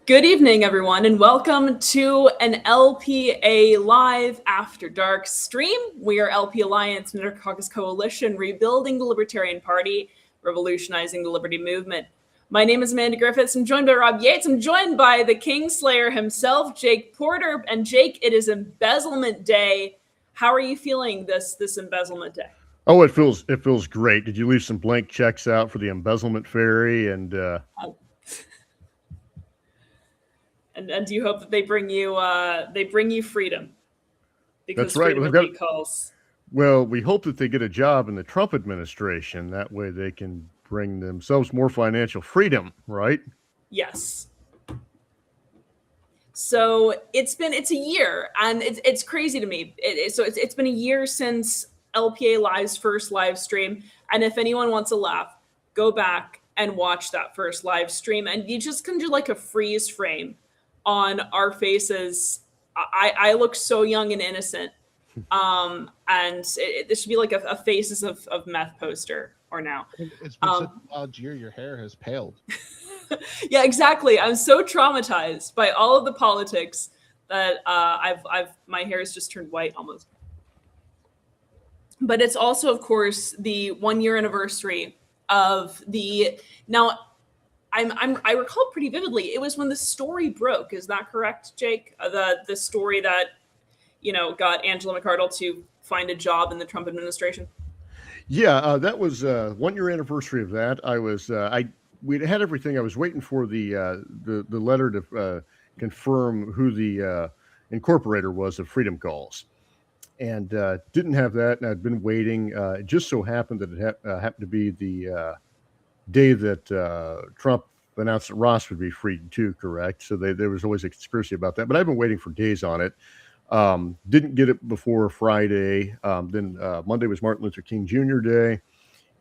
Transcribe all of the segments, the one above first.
Good evening, everyone, and welcome to an LPA Live After Dark stream. We are LP Alliance, Middle-Caucasus Coalition, rebuilding the Libertarian Party, revolutionizing the Liberty Movement. My name is Amanda Griffiths. I'm joined by Rob Yates. I'm joined by the Kingslayer himself, Jake Porter. And Jake, it is Embezzlement Day. How are you feeling this Embezzlement Day? Oh, it feels great. Did you leave some blank checks out for the embezzlement fairy? And And do you hope that they bring you freedom? Because that's right. Freedom calls. Well, we hope that they get a job in the Trump administration. That way they can bring themselves more financial freedom, right? Yes. So it's a year, and it's crazy to me. It's been a year since LPA Live's first live stream, and if anyone wants a laugh, go back and watch that first live stream, and you just can do like a freeze frame on our faces. I look so young and innocent, and this should be like a faces of meth poster or now. It's been such a wild year. Your hair has paled. Yeah, exactly. I'm so traumatized by all of the politics that my hair has just turned white almost. But it's also, of course, the 1 year anniversary of the now. I recall pretty vividly. It was when the story broke. Is that correct, Jake? The story that got Angela McArdle to find a job in the Trump administration. Yeah, that was 1 year anniversary of that. We'd had everything. I was waiting for the letter to confirm who the incorporator was of Freedom Calls, and didn't have that. And I'd been waiting. It just so happened that it happened to be the day that Trump announced that Ross would be freed too, correct? So there was always a conspiracy about that. But I've been waiting for days on it. Didn't get it before Friday. Then Monday was Martin Luther King Jr. Day.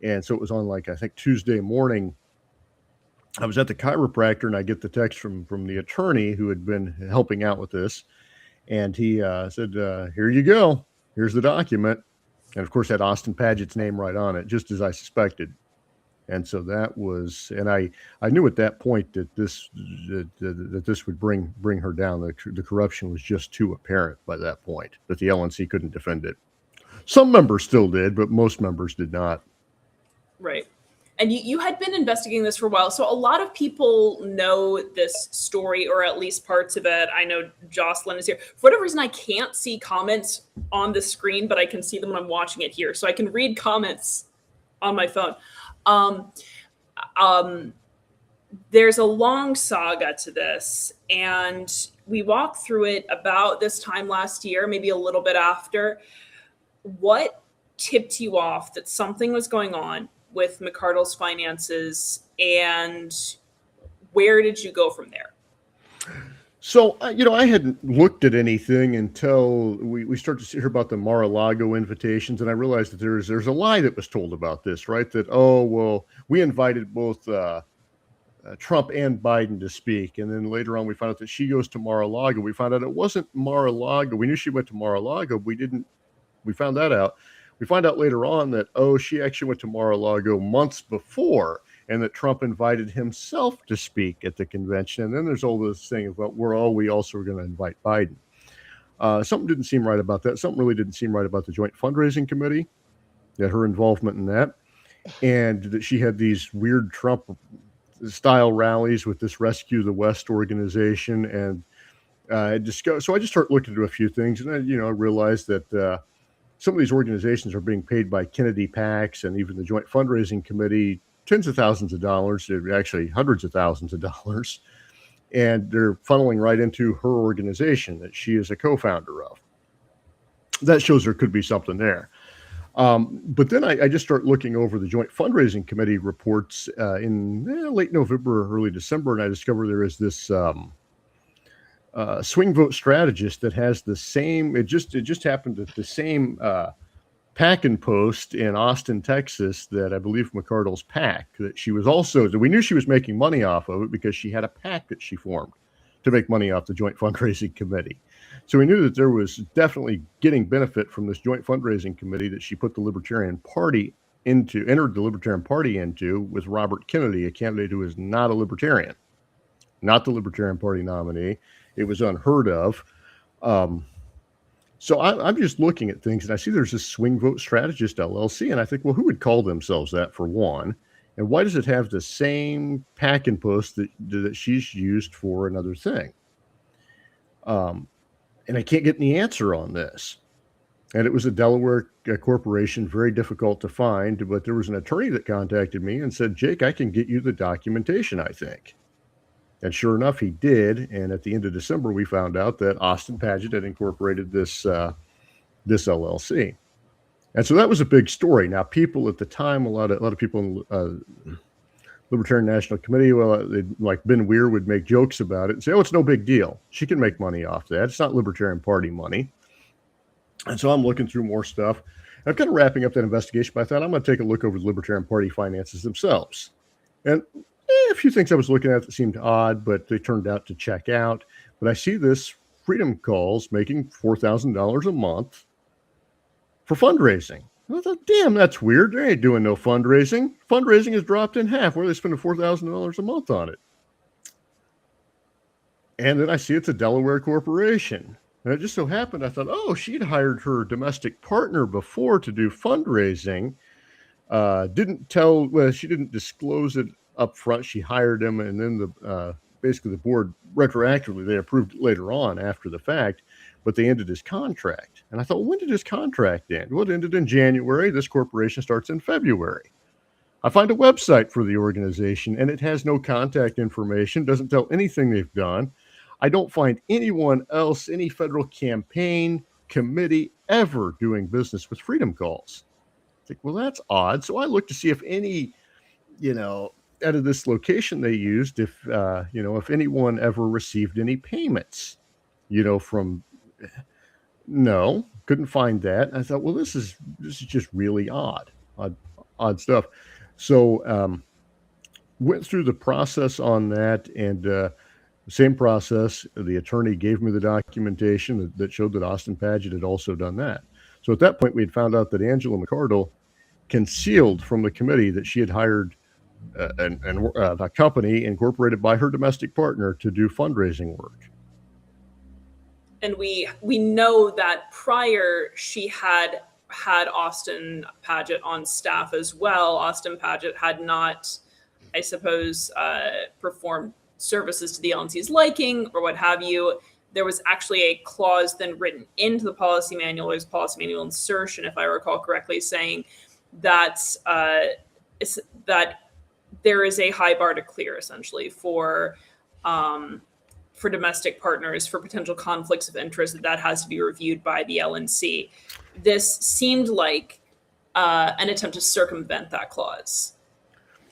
And so it was on I think Tuesday morning. I was at the chiropractor and I get the text from the attorney who had been helping out with this. And he said, here you go. Here's the document. And of course, had Austin Padgett's name right on it, just as I suspected. And so that was, and I knew at that point that this would bring her down. The corruption was just too apparent by that point that the LNC couldn't defend it. Some members still did, but most members did not. Right. And you had been investigating this for a while. So a lot of people know this story, or at least parts of it. I know Jocelyn is here. For whatever reason, I can't see comments on the screen, but I can see them when I'm watching it here. So I can read comments on my phone. There's a long saga to this, and we walked through it about this time last year, maybe a little bit after. What tipped you off that something was going on with McArdle's finances, and where did you go from there? So, I hadn't looked at anything until we started to hear about the Mar-a-Lago invitations, and I realized that there's a lie that was told about this, right? That, we invited both Trump and Biden to speak, and then later on we found out that she goes to Mar-a-Lago. We found out it wasn't Mar-a-Lago. We knew she went to Mar-a-Lago. We found that out. We find out later on that, she actually went to Mar-a-Lago months before, and that Trump invited himself to speak at the convention. And then there's all this thing about we also were going to invite Biden. Something didn't seem right about that. Something really didn't seem right about the Joint Fundraising Committee, that her involvement in that, and that she had these weird Trump-style rallies with this Rescue the West organization. And so I just started looking into a few things, and I realized that some of these organizations are being paid by Kennedy PACs, and even the Joint Fundraising Committee, tens of thousands of dollars, actually hundreds of thousands of dollars, and they're funneling right into her organization that she is a co-founder of. That shows there could be something there. But then I just start looking over the Joint Fundraising Committee reports in late November or early December, and I discover there is this swing vote strategist that has the same. It just happened that the same PAC and post in Austin, Texas, that I believe McArdle's PAC, that she was also, we knew she was making money off of it because she had a PAC that she formed to make money off the Joint Fundraising Committee. So we knew that there was definitely getting benefit from this Joint Fundraising Committee that she put the Libertarian Party entered the Libertarian Party into with Robert Kennedy, a candidate who is not a Libertarian. not the Libertarian Party nominee. It was unheard of. So I'm just looking at things, and I see there's this Swing Vote Strategist LLC, and I think, well, who would call themselves that, for one? And why does it have the same pack and post that she's used for another thing? And I can't get any answer on this. And it was a Delaware corporation, very difficult to find, but there was an attorney that contacted me and said, Jake, I can get you the documentation, I think. And sure enough, he did. And at the end of December, we found out that Austin Padgett had incorporated this LLC. And so that was a big story. Now, people at the time, a lot of people in Libertarian National Committee, like Ben Weir, would make jokes about it and say, oh, it's no big deal. She can make money off that. It's not Libertarian Party money. And so I'm looking through more stuff. I'm kind of wrapping up that investigation, but I thought I'm going to take a look over the Libertarian Party finances themselves. And a few things I was looking at that seemed odd, but they turned out to check out. But I see this Freedom Calls making $4,000 a month for fundraising. I thought, damn, that's weird. They ain't doing no fundraising. Fundraising has dropped in half. Where are they spending $4,000 a month on it? And then I see it's a Delaware corporation. And it just so happened, I thought, oh, she'd hired her domestic partner before to do fundraising. She didn't disclose it up front. She hired him, and then basically the board retroactively, they approved it later on after the fact, but they ended his contract. And I thought, when did his contract end? Well, it ended in January. This corporation starts in February. I find a website for the organization, and it has no contact information, doesn't tell anything they've done. I don't find anyone else, any federal campaign committee ever doing business with Freedom Calls. I think, well, that's odd. So I looked to see if any, out of this location they used, if anyone ever received any payments, from, no, couldn't find that. I thought, well, this is just really odd stuff. So went through the process on that, and same process. The attorney gave me the documentation that showed that Austin Padgett had also done that. So at that point, we had found out that Angela McArdle concealed from the committee that she had hired a company incorporated by her domestic partner to do fundraising work. And we know that prior she had Austin Padgett on staff as well. Austin Padgett had not, I suppose, performed services to the LNC's liking or what have you. There was actually a clause then written into the policy manual. There's policy manual insertion, if I recall correctly, saying that that there is a high bar to clear, essentially, for domestic partners, for potential conflicts of interest, that has to be reviewed by the LNC. This seemed like an attempt to circumvent that clause.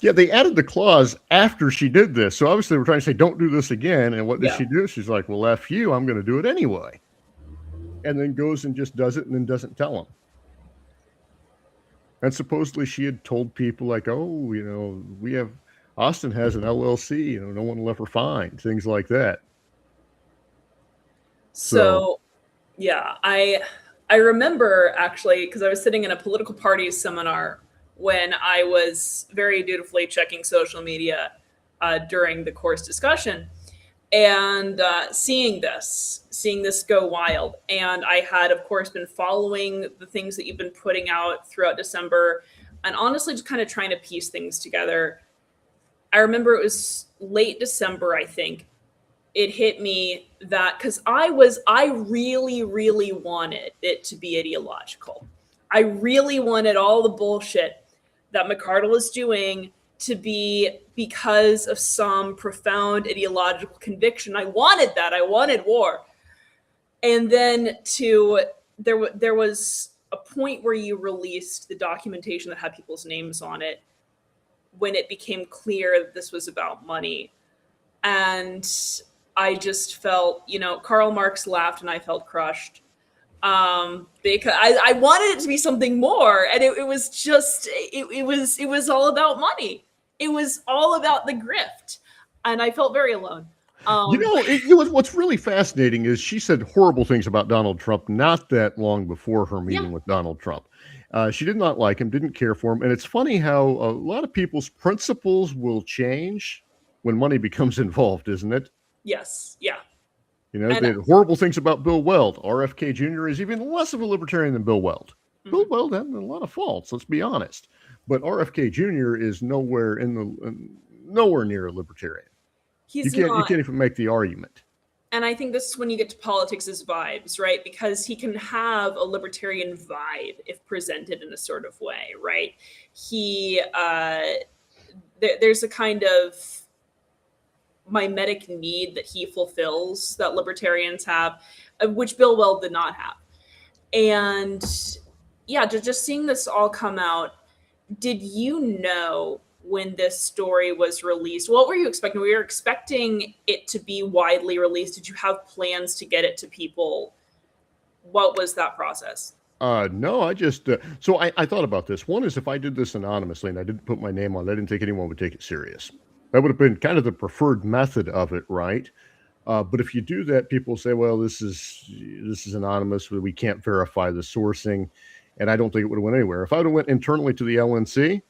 Yeah, they added the clause after she did this. So obviously we're trying to say, don't do this again. And what did she do? She's like, well, F you, I'm going to do it anyway. And then goes and just does it and then doesn't tell them. And supposedly she had told people like, oh, Austin has an LLC, no one will ever find, things like that. So yeah, I remember actually, because I was sitting in a political party seminar when I was very dutifully checking social media during the course discussion, and seeing this go wild. And I had, of course, been following the things that you've been putting out throughout December, and honestly just kind of trying to piece things together. I remember it was late December, I think. It hit me that, because I really, really wanted it to be ideological. I really wanted all the bullshit that McArdle is doing to be because of some profound ideological conviction. I wanted that. I wanted war. And then there was a point where you released the documentation that had people's names on it when it became clear that this was about money. And I just felt, Karl Marx laughed and I felt crushed. Because I wanted it to be something more, and it was just it was all about money. It was all about the grift, and I felt very alone. What's really fascinating is she said horrible things about Donald Trump not that long before her meeting with Donald Trump. She did not like him, didn't care for him, and it's funny how a lot of people's principles will change when money becomes involved, isn't it? Yes. Yeah. You know, the horrible things about Bill Weld. RFK Jr. is even less of a libertarian than Bill Weld. Mm-hmm. Bill Weld had a lot of faults, let's be honest. But RFK Jr. is nowhere near a libertarian. You can't even make the argument. And I think this is when you get to politics as vibes, right? Because he can have a libertarian vibe if presented in a sort of way, right? There's a kind of mimetic need that he fulfills that libertarians have, which Bill Weld did not have. And yeah, just seeing this all come out, did you know when this story was released? What were you expecting? Were you expecting it to be widely released? Did you have plans to get it to people? What was that process? No, I just, so I thought about this. One is if I did this anonymously and I didn't put my name on it, I didn't think anyone would take it serious. That would have been kind of the preferred method of it, right? But if you do that, people say, well, this is anonymous. We can't verify the sourcing. And I don't think it would have went anywhere. If I would have went internally to the LNC,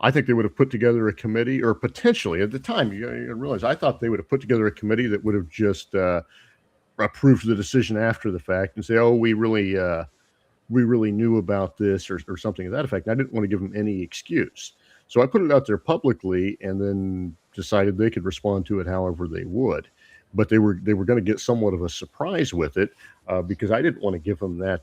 I think they would have put together a committee, or potentially at the time, you realize, I thought they would have put together a committee that would have just approved the decision after the fact and say, oh, we really knew about this or something to that effect. And I didn't want to give them any excuse. So I put it out there publicly and then decided they could respond to it however they would. But they were going to get somewhat of a surprise with it because I didn't want to give them that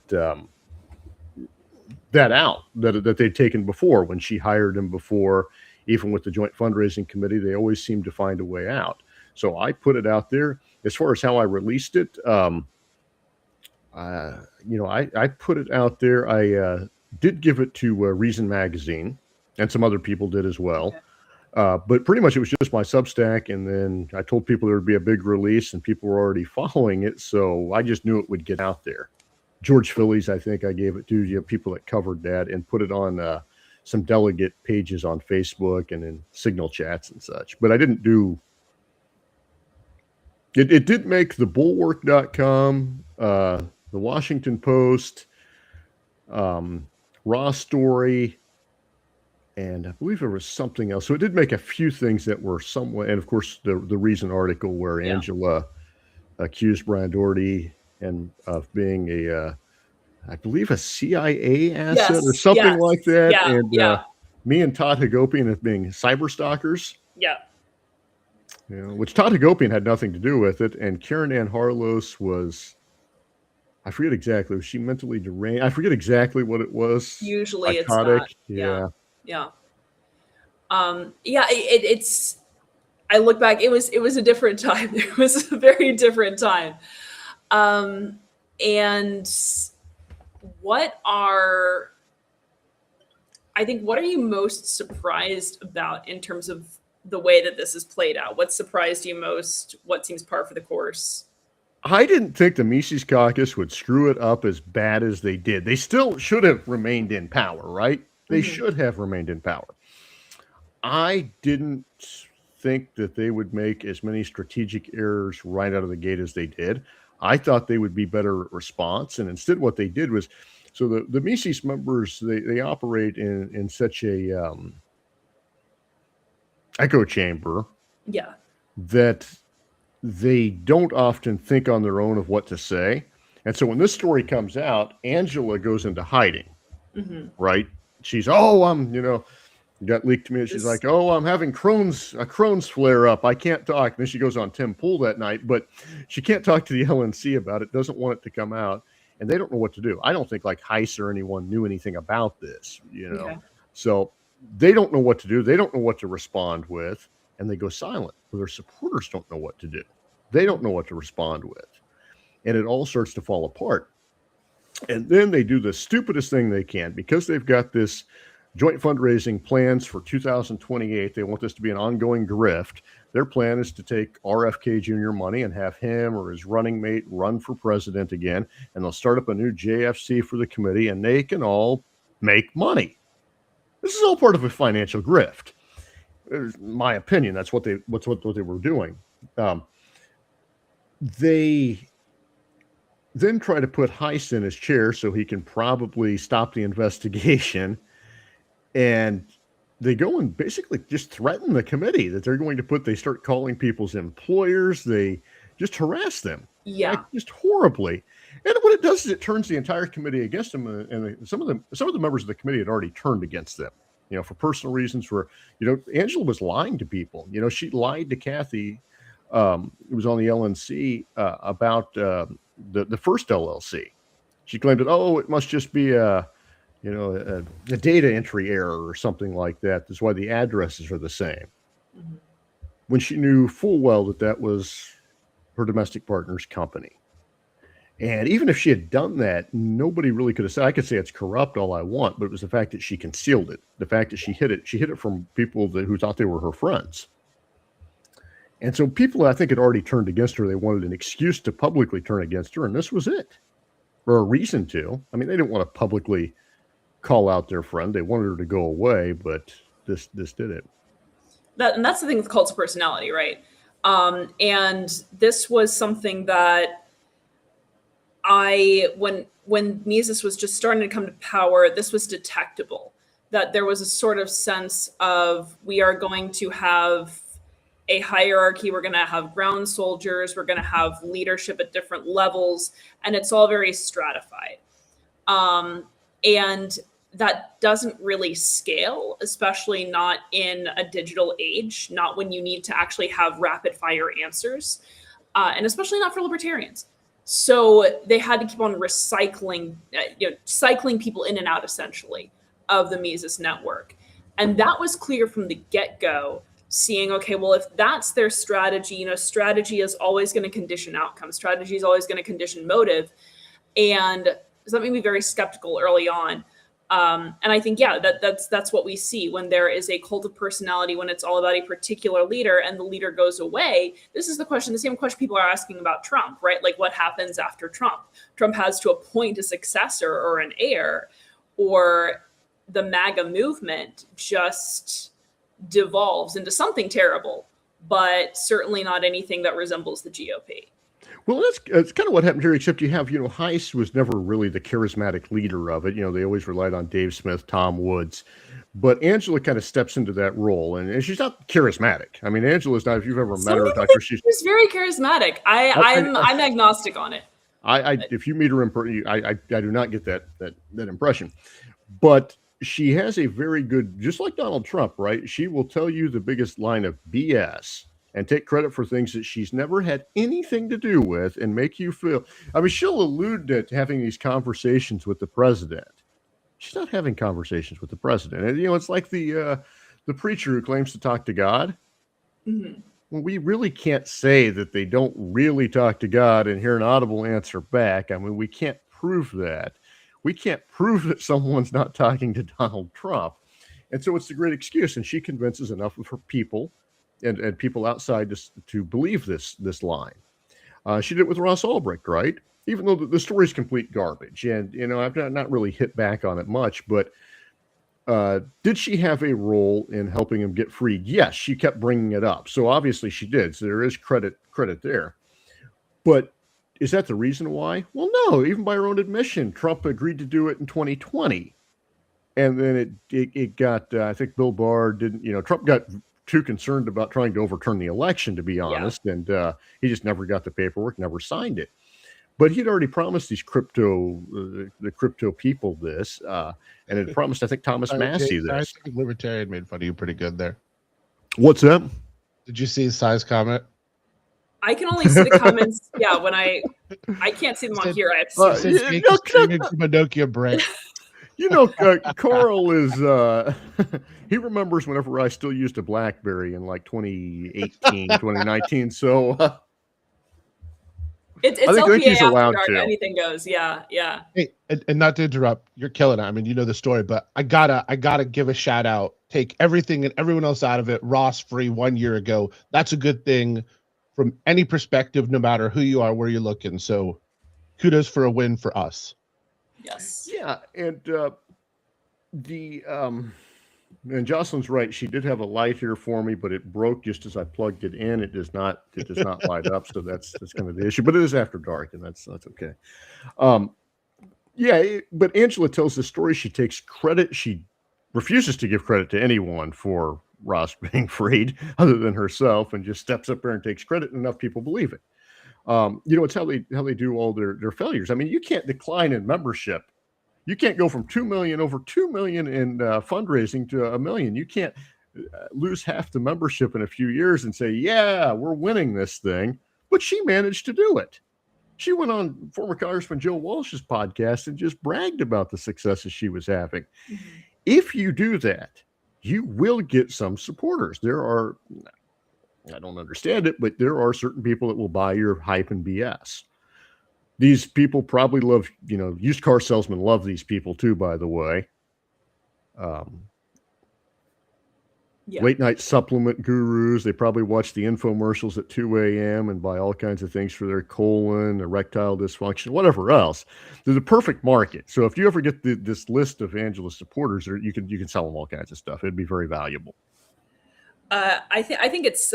out that they'd taken before when she hired him before. Even with the joint fundraising committee, they always seem to find a way out. So I put it out there. As far as how I released it, I put it out there. I did give it to Reason Magazine, and some other people did as well. Okay. But pretty much it was just my Substack, and then I told people there would be a big release, and people were already following it, so I just knew it would get out there. George Phillies, I think I gave it to people that covered that, and put it on some delegate pages on Facebook and in signal chats and such. But I didn't do... It did make the bulwark.com, the Washington Post, Raw Story, and I believe there was something else. So it did make a few things that were somewhat, and of course the Reason article where Angela accused Brian Doherty of being I believe a CIA asset or something like that. Yeah, and me and Todd Hagopian of being cyber stalkers. Yeah. Which Todd Hagopian had nothing to do with it. And Karen Ann Harlos was, I forget exactly, was she mentally deranged? I forget exactly what it was. Usually Psychotic. It's not. Yeah. It's, I look back, it was a different time. It was a very different time. And what are you most surprised about in terms of the way that this is played out? What surprised you most? What seems par for the course? I didn't think the Mises Caucus would screw it up as bad as they did. They still should have remained in power, right? They should have remained in power. I didn't think that they would make as many strategic errors right out of the gate as they did. I thought they would be better at response. And instead what they did was, so the Mises members, they operate in such a echo chamber that they don't often think on their own of what to say. And so when this story comes out, Angela goes into hiding, right? She's, got leaked to me. And she's like, I'm having a Crohn's flare up. I can't talk. And then she goes on Tim Pool that night, but she can't talk to the LNC about it. Doesn't want it to come out. And they don't know what to do. I don't think like Heiss or anyone knew anything about this, Okay. So they don't know what to do. They don't know what to respond with. And they go silent. Well, their supporters don't know what to do. They don't know what to respond with. And it all starts to fall apart. And then they do the stupidest thing they can because they've got this joint fundraising plans for 2028. They want this to be an ongoing grift. Their plan is to take RFK Jr. money and have him or his running mate run for president again. And they'll start up a new JFC for the committee and they can all make money. This is all part of a financial grift. In my opinion, that's what they were doing. They then try to put Heiss in his chair so he can probably stop the investigation. And they go and basically just threaten the committee that they're going to they start calling people's employers. They just harass them. Yeah. Like, just horribly. And what it does is it turns the entire committee against them. And some of the members of the committee had already turned against them, for personal reasons where, Angela was lying to people. She lied to Kathy, who was on the LNC, about the first LLC. She claimed that, it must just be a data entry error or something like that. That's why the addresses are the same. Mm-hmm. When she knew full well that was her domestic partner's company. And even if she had done that, nobody really could have said, I could say it's corrupt all I want, but it was the fact that she concealed it. The fact that she hid it from people who thought they were her friends. And so people, I think, had already turned against her. They wanted an excuse to publicly turn against her, and this was it. Or a reason to. I mean, they didn't want to publicly call out their friend. They wanted her to go away, but this did it. And that's the thing with cults of personality, right? And this was something that when Mises was just starting to come to power, this was detectable, that there was a sort of sense of, we are going to have a hierarchy, we're going to have ground soldiers, we're going to have leadership at different levels, and it's all very stratified. And that doesn't really scale, especially not in a digital age, not when you need to actually have rapid fire answers, and especially not for libertarians. So they had to keep on cycling people in and out, essentially, of the Mises network. And that was clear from the get-go, seeing, okay, well, if that's their strategy, strategy is always going to condition outcome. Strategy is always going to condition motive. And so that made me very skeptical early on. And I think, that's what we see when there is a cult of personality, when it's all about a particular leader and the leader goes away. This is the same question people are asking about Trump, right? Like, what happens after Trump? Trump has to appoint a successor or an heir, or the MAGA movement just devolves into something terrible, but certainly not anything that resembles the GOP. Well, that's kind of what happened here, except you have, Heiss was never really the charismatic leader of it. They always relied on Dave Smith, Tom Woods. But Angela kind of steps into that role, and she's not charismatic. I mean, Angela's not, if you've ever met her, she's very charismatic. I'm agnostic on it. If you meet her in person, I do not get that impression. But she has a very good, just like Donald Trump, right? She will tell you the biggest line of BS and take credit for things that she's never had anything to do with, and make you feel, I mean, she'll allude to having these conversations with the president. She's not having conversations with the president. And, it's like the preacher who claims to talk to God. Mm-hmm. Well, we really can't say that they don't really talk to God and hear an audible answer back. I mean, we can't prove that. We can't prove that someone's not talking to Donald Trump. And so it's a great excuse. And she convinces enough of her people and people outside to believe this line. She did it with Ross Ulbricht, right? Even though the story's complete garbage. And, I've not really hit back on it much, but did she have a role in helping him get freed? Yes, she kept bringing it up. So obviously she did. So there is credit there. But is that the reason why? Well, no. Even by her own admission, Trump agreed to do it in 2020. And then it got, I think Bill Barr didn't, Trump got too concerned about trying to overturn the election, to be honest. Yeah. And he just never got the paperwork, never signed it. But he'd already promised these the crypto people this, and it promised, I think, Thomas Massey this. I think Libertarian made fun of you pretty good there. What's that? Did you see Si's comment? I can only see the comments. Yeah, when I can't see them on here. I have to see Nokia break. Carl is, he remembers whenever I still used a BlackBerry in like 2018, 2019. So it's I think LPA he's allowed dark, to. Anything goes. Yeah. Hey, and not to interrupt, you're killing it. I mean, you know the story, but I gotta give a shout out. Take everything and everyone else out of it. Ross free 1 year ago. That's a good thing from any perspective, no matter who you are, where you're looking. So kudos for a win for us. Yes. Yeah, and and Jocelyn's right. She did have a light here for me, but it broke just as I plugged it in. It does not light up, so that's kind of the issue. But it is after dark, and that's okay. But Angela tells the story. She takes credit. She refuses to give credit to anyone for Ross being freed other than herself, and just steps up there and takes credit, and enough people believe it. It's how they do all their failures. I mean, you can't decline in membership. You can't go from over 2 million in fundraising to $1 million. You can't lose half the membership in a few years and say, yeah, we're winning this thing. But she managed to do it. She went on former Congressman Joe Walsh's podcast and just bragged about the successes she was having. Mm-hmm. If you do that, you will get some supporters. I don't understand it, but there are certain people that will buy your hype and BS. These people probably love, used car salesmen love these people too, by the way. Late night supplement gurus, they probably watch the infomercials at 2 a.m. and buy all kinds of things for their colon, erectile dysfunction, whatever else. They're the perfect market. So if you ever get this list of Angela supporters, you can sell them all kinds of stuff. It'd be very valuable. I think it's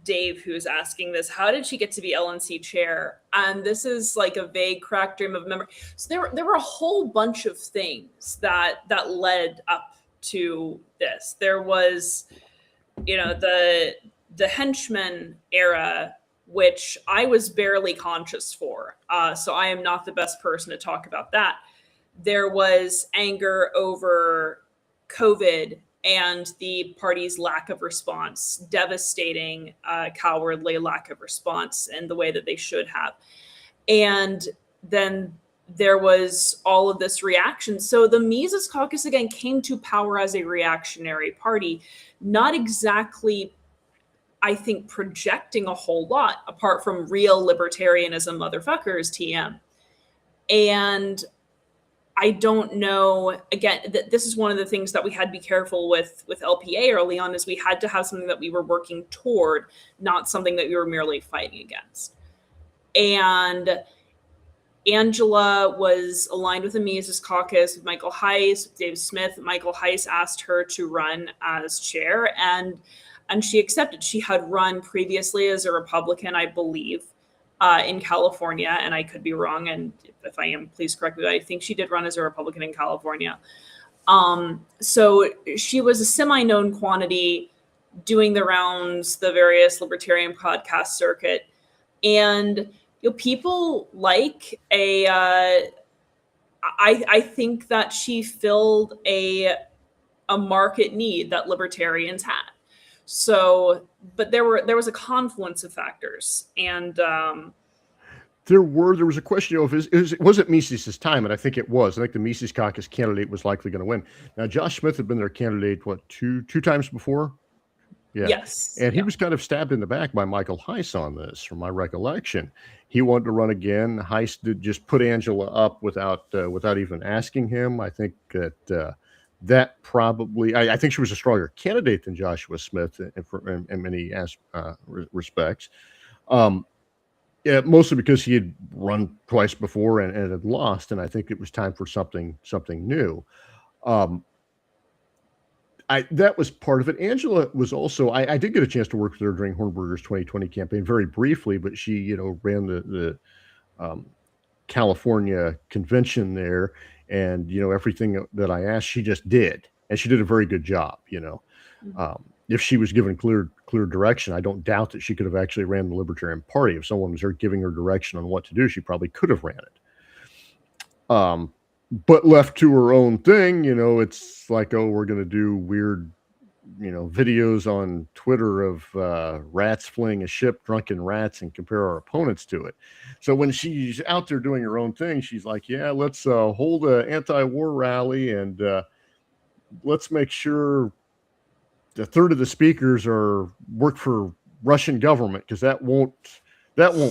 Dave who's asking this. How did she get to be LNC chair? And this is like a vague crack dream of memory. So there were a whole bunch of things that led up to this. There was, the henchman era, which I was barely conscious for. So I am not the best person to talk about that. There was anger over COVID and the party's lack of response, devastating, cowardly lack of response in the way that they should have. And then there was all of this reaction. So the Mises Caucus, again, came to power as a reactionary party, not exactly, I think, projecting a whole lot apart from real libertarianism motherfuckers, TM. And I don't know, again, this is one of the things that we had to be careful with LPA early on, is we had to have something that we were working toward, not something that we were merely fighting against. And Angela was aligned with the Mises Caucus, with Michael Heiss, with Dave Smith. Michael Heiss asked her to run as chair, and she accepted. She had run previously as a Republican, I believe, in California, and I could be wrong, and if I am, please correct me, but I think she did run as a Republican in California. So she was a semi-known quantity doing the rounds, the various libertarian podcast circuit, and people like I think that she filled a market need that libertarians had. So, but there was a confluence of factors, and there was a question of was it Mises' time, and I think it was. I think the Mises Caucus candidate was likely going to win. Now, Josh Smith had been their candidate two times before. Yeah. Yes. And he was kind of stabbed in the back by Michael Heiss on this, from my recollection. He wanted to run again. Heiss did just put Angela up without even asking him. I think that probably, I think she was a stronger candidate than Joshua Smith in many respects. Yeah, mostly because he had run twice before and had lost, and I think it was time for something new. That was part of it. Angela was also, I did get a chance to work with her during Hornberger's 2020 campaign very briefly, but she, ran the California convention there, and, everything that I asked, she just did. And she did a very good job, Mm-hmm. If she was given clear direction, I don't doubt that she could have actually ran the Libertarian Party. If someone was there giving her direction on what to do, she probably could have ran it. But left to her own thing, it's like, oh, we're going to do weird, videos on Twitter of rats fleeing a ship, drunken rats, and compare our opponents to it. So when she's out there doing her own thing, she's like, yeah, let's hold an anti-war rally, and let's make sure a third of the speakers work for Russian government, because that won't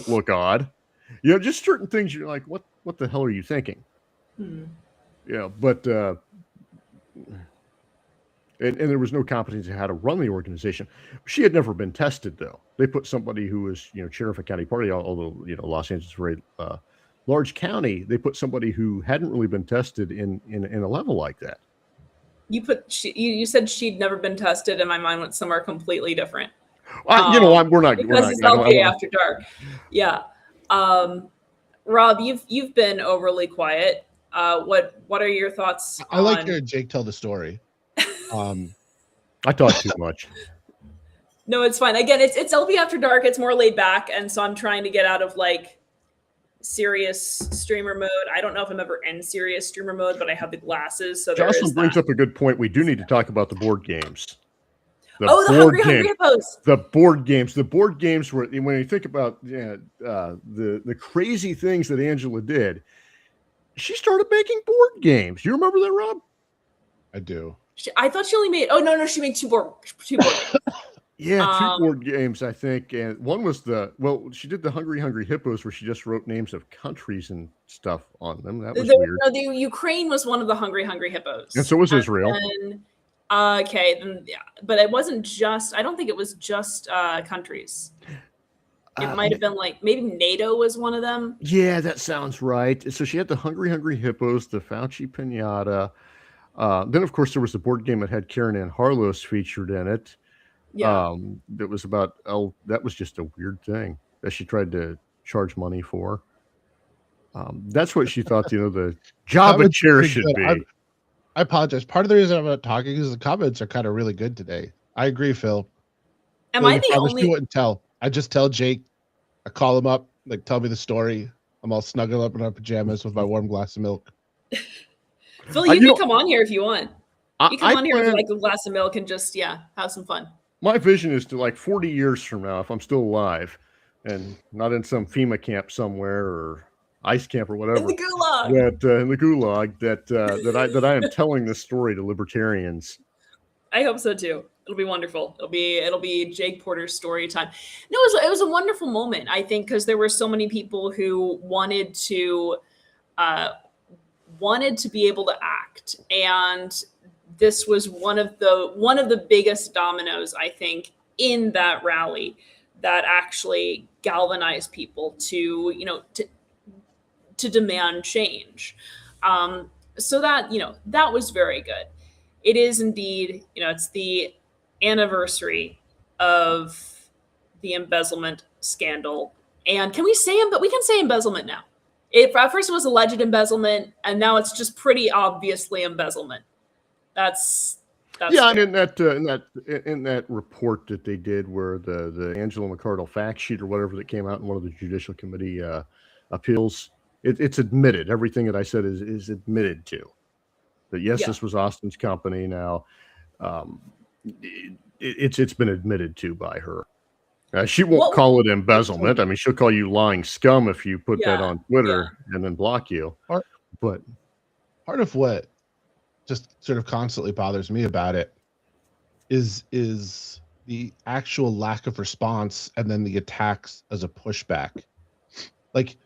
look odd. Just certain things you're like, what the hell are you thinking? Yeah, but and there was no competence in how to run the organization. She had never been tested, though. They put somebody who was, chair of a county party, although, Los Angeles is a very large county. They put somebody who hadn't really been tested in a level like that. You said she'd never been tested, and my mind went somewhere completely different. We're not because it's LPA After Dark. Yeah. Rob, you've been overly quiet. What are your thoughts? I like hearing Jake tell the story. I talk too much. No, it's fine. Again, it's LP After Dark. It's more laid back, and so I'm trying to get out of like serious streamer mode. I don't know if I'm ever in serious streamer mode, but I have the glasses, so there Jocelyn is brings that. up a good point. We do need to talk about the board games. The Hungry Hippos. The board games. The board games were, when you think about the crazy things that Angela did, she started making board games. You remember that, Rob? I do. I thought she only made. Oh no, she made two board games. Yeah, two board games, I think. And one was she did the Hungry Hippos, where she just wrote names of countries and stuff on them. That was weird. No, the Ukraine was one of the Hungry Hippos. And so was Israel. Okay, then yeah, but it wasn't just. I don't think it was just countries. It might have been like maybe NATO was one of them. Yeah, that sounds right. So she had the Hungry Hippos, the Fauci Pinata. Then, of course, there was the board game that had Karen Ann Harlos featured in it. Yeah. That was about that was just a weird thing that she tried to charge money for. That's what she thought, the job of chair should be. I apologize. Part of the reason I'm not talking is the comments are kind of really good today. I agree, Phil. Am I the only? You wouldn't tell. I just tell Jake. I call him up, like, tell me the story. I'm all snuggled up in our pajamas with my warm glass of milk. Phil, you can come on here if you want. You come on here with like a glass of milk and just have some fun. My vision is to, like, 40 years from now, if I'm still alive and not in some FEMA camp somewhere or ice camp or whatever, in the gulag, that I am telling this story to libertarians. I hope so too. It'll be wonderful. It'll be Jake Porter's story time. No, it was a wonderful moment, I think, because there were so many people who wanted to be able to act, and this was one of the biggest dominoes, I think, in that rally that actually galvanized people to demand change. So that was very good. It is indeed, it's the anniversary of the embezzlement scandal. And can we say we can say embezzlement now. At first it was alleged embezzlement, and now it's just pretty obviously embezzlement. That's yeah, fair. And in that report that they did, where the Angela McArdle fact sheet or whatever that came out in one of the Judicial Committee appeals, it's admitted. Everything that I said is admitted to. That yes, this was Austin's company. Now, it's been admitted to by her. She won't call it embezzlement. I mean, she'll call you lying scum if you put that on Twitter and then block you. But part of what just sort of constantly bothers me about it is the actual lack of response and then the attacks as a pushback. Like,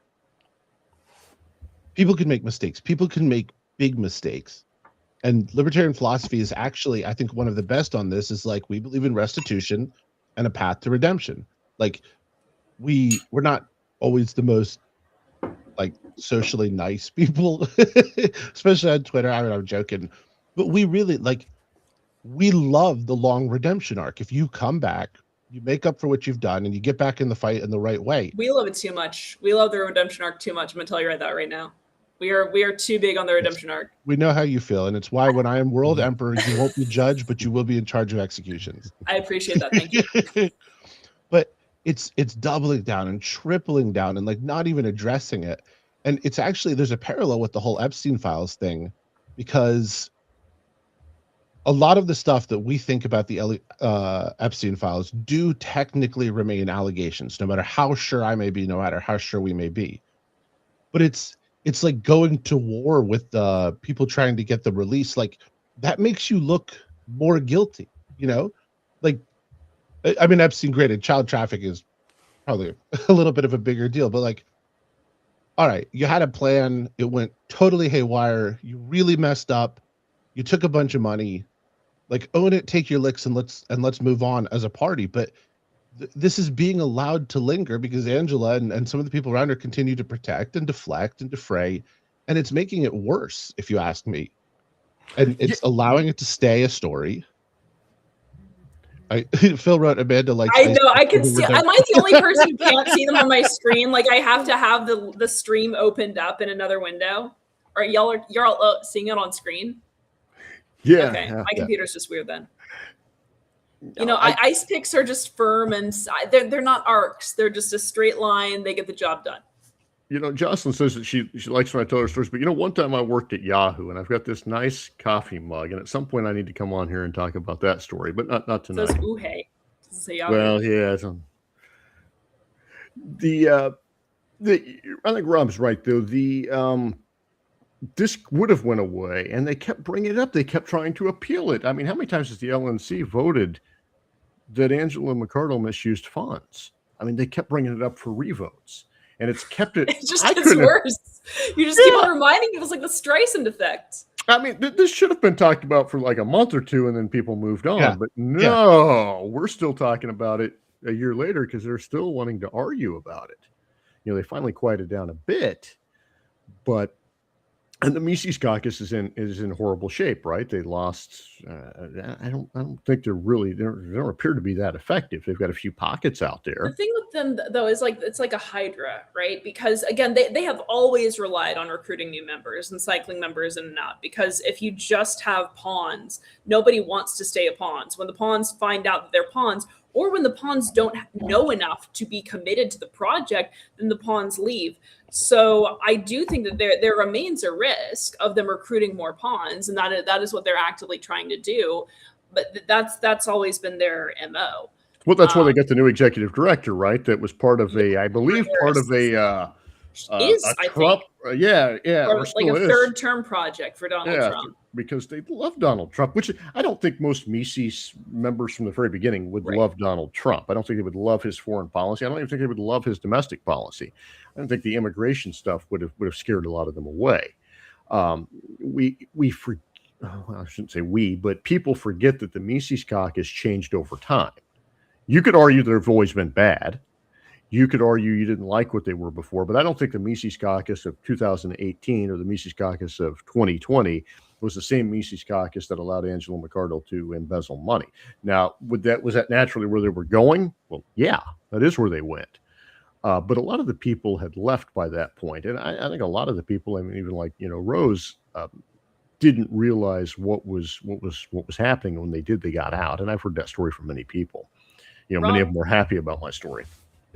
people can make mistakes. People can make big mistakes. And libertarian philosophy is actually, I think, one of the best on this is, like, we believe in restitution and a path to redemption. Like, we're not always the most, like, socially nice people, especially on Twitter. I mean, I'm joking, but we really, like, we love the long redemption arc. If you come back, you make up for what you've done, and you get back in the fight in the right way. We love it too much. We love the redemption arc too much. I'm gonna tell you that right now. We are too big on the redemption arc. We know how you feel, and it's why when I am world emperor, you won't be judged, but you will be in charge of executions. I appreciate that. Thank you. But it's doubling down and tripling down and, like, not even addressing it. And it's actually, there's a parallel with the whole Epstein files thing, because a lot of the stuff that we think about the Epstein files do technically remain allegations, no matter how sure I may be, no matter how sure we may be. But it's like going to war with people trying to get the release. Like, that makes you look more guilty, Like, I mean, Epstein, granted, child trafficking is probably a little bit of a bigger deal, but, like, all right, you had a plan. It went totally haywire. You really messed up. You took a bunch of money. Like, own it, take your licks, and let's move on as a party. But this is being allowed to linger because Angela and some of the people around her continue to protect and deflect and defray, and it's making it worse, if you ask me. And it's allowing it to stay a story. Phil wrote Amanda like. I know. I can see. Am I the only person who can't see them on my screen? Like, I have to have the stream opened up in another window. Or you're all seeing it on screen? Yeah. Okay, Yeah. my computer's just weird then. You No, know, ice picks are just firm and they're not arcs. They're just a straight line. They get the job done. you know, Jocelyn says that she likes when I tell her stories, but you know, one time I worked at Yahoo and I've got this nice coffee mug, and at some point I need to come on here and talk about that story, but not It says tonight. Uhe. Doesn't say Yahoo. Well, yeah, I think Rob's right though. This would have went away, and they kept bringing it up. They kept trying to appeal it. I mean, how many times has the LNC voted that Angela McArdle misused funds? I mean, they kept bringing it up for revotes, and it's kept it. It just gets worse. You just keep on reminding people. It's like the Streisand effect. I mean, this should have been talked about for like a month or two, and then people moved on. But no, we're still talking about it a year later because they're still wanting to argue about it. You know, they finally quieted down a bit, but. And the Mises caucus is in horrible shape, right? They lost. I don't think they don't appear to be that effective. They've got a few pockets out there. The thing with them though is like it's like a hydra, right? Because again, they have always relied on recruiting new members and cycling members in and out. Because if you just have pawns, nobody wants to stay a pawns. When the pawns find out that they're pawns, or when the pawns don't know enough to be committed to the project, then the pawns leave. So I do think that there remains a risk of them recruiting more pawns, and that is what they're actively trying to do. But that's always been their MO. Well, that's why they got the new executive director, right? That was part of I believe, part of a Trump. Yeah, or like a third term project for Donald Trump. Because they love Donald Trump, which I don't think most Mises members from the very beginning would love Donald Trump. I don't think they would love his foreign policy. I don't even think they would love his domestic policy. I don't think the immigration stuff would have scared a lot of them away. I shouldn't say we, but people forget that the Mises caucus changed over time. You could argue that they've always been bad. You could argue you didn't like what they were before, but I don't think the Mises caucus of 2018 or the Mises caucus of 2020 was the same Mises caucus that allowed Angela McArdle to embezzle money. Now, was that naturally where they were going? Well, yeah, that is where they went. But a lot of the people had left by that point, and I think a lot of the people, I mean, even like Rose, didn't realize what was happening when they got out, and I've heard that story from many people. Rob, many of them were happy about my story.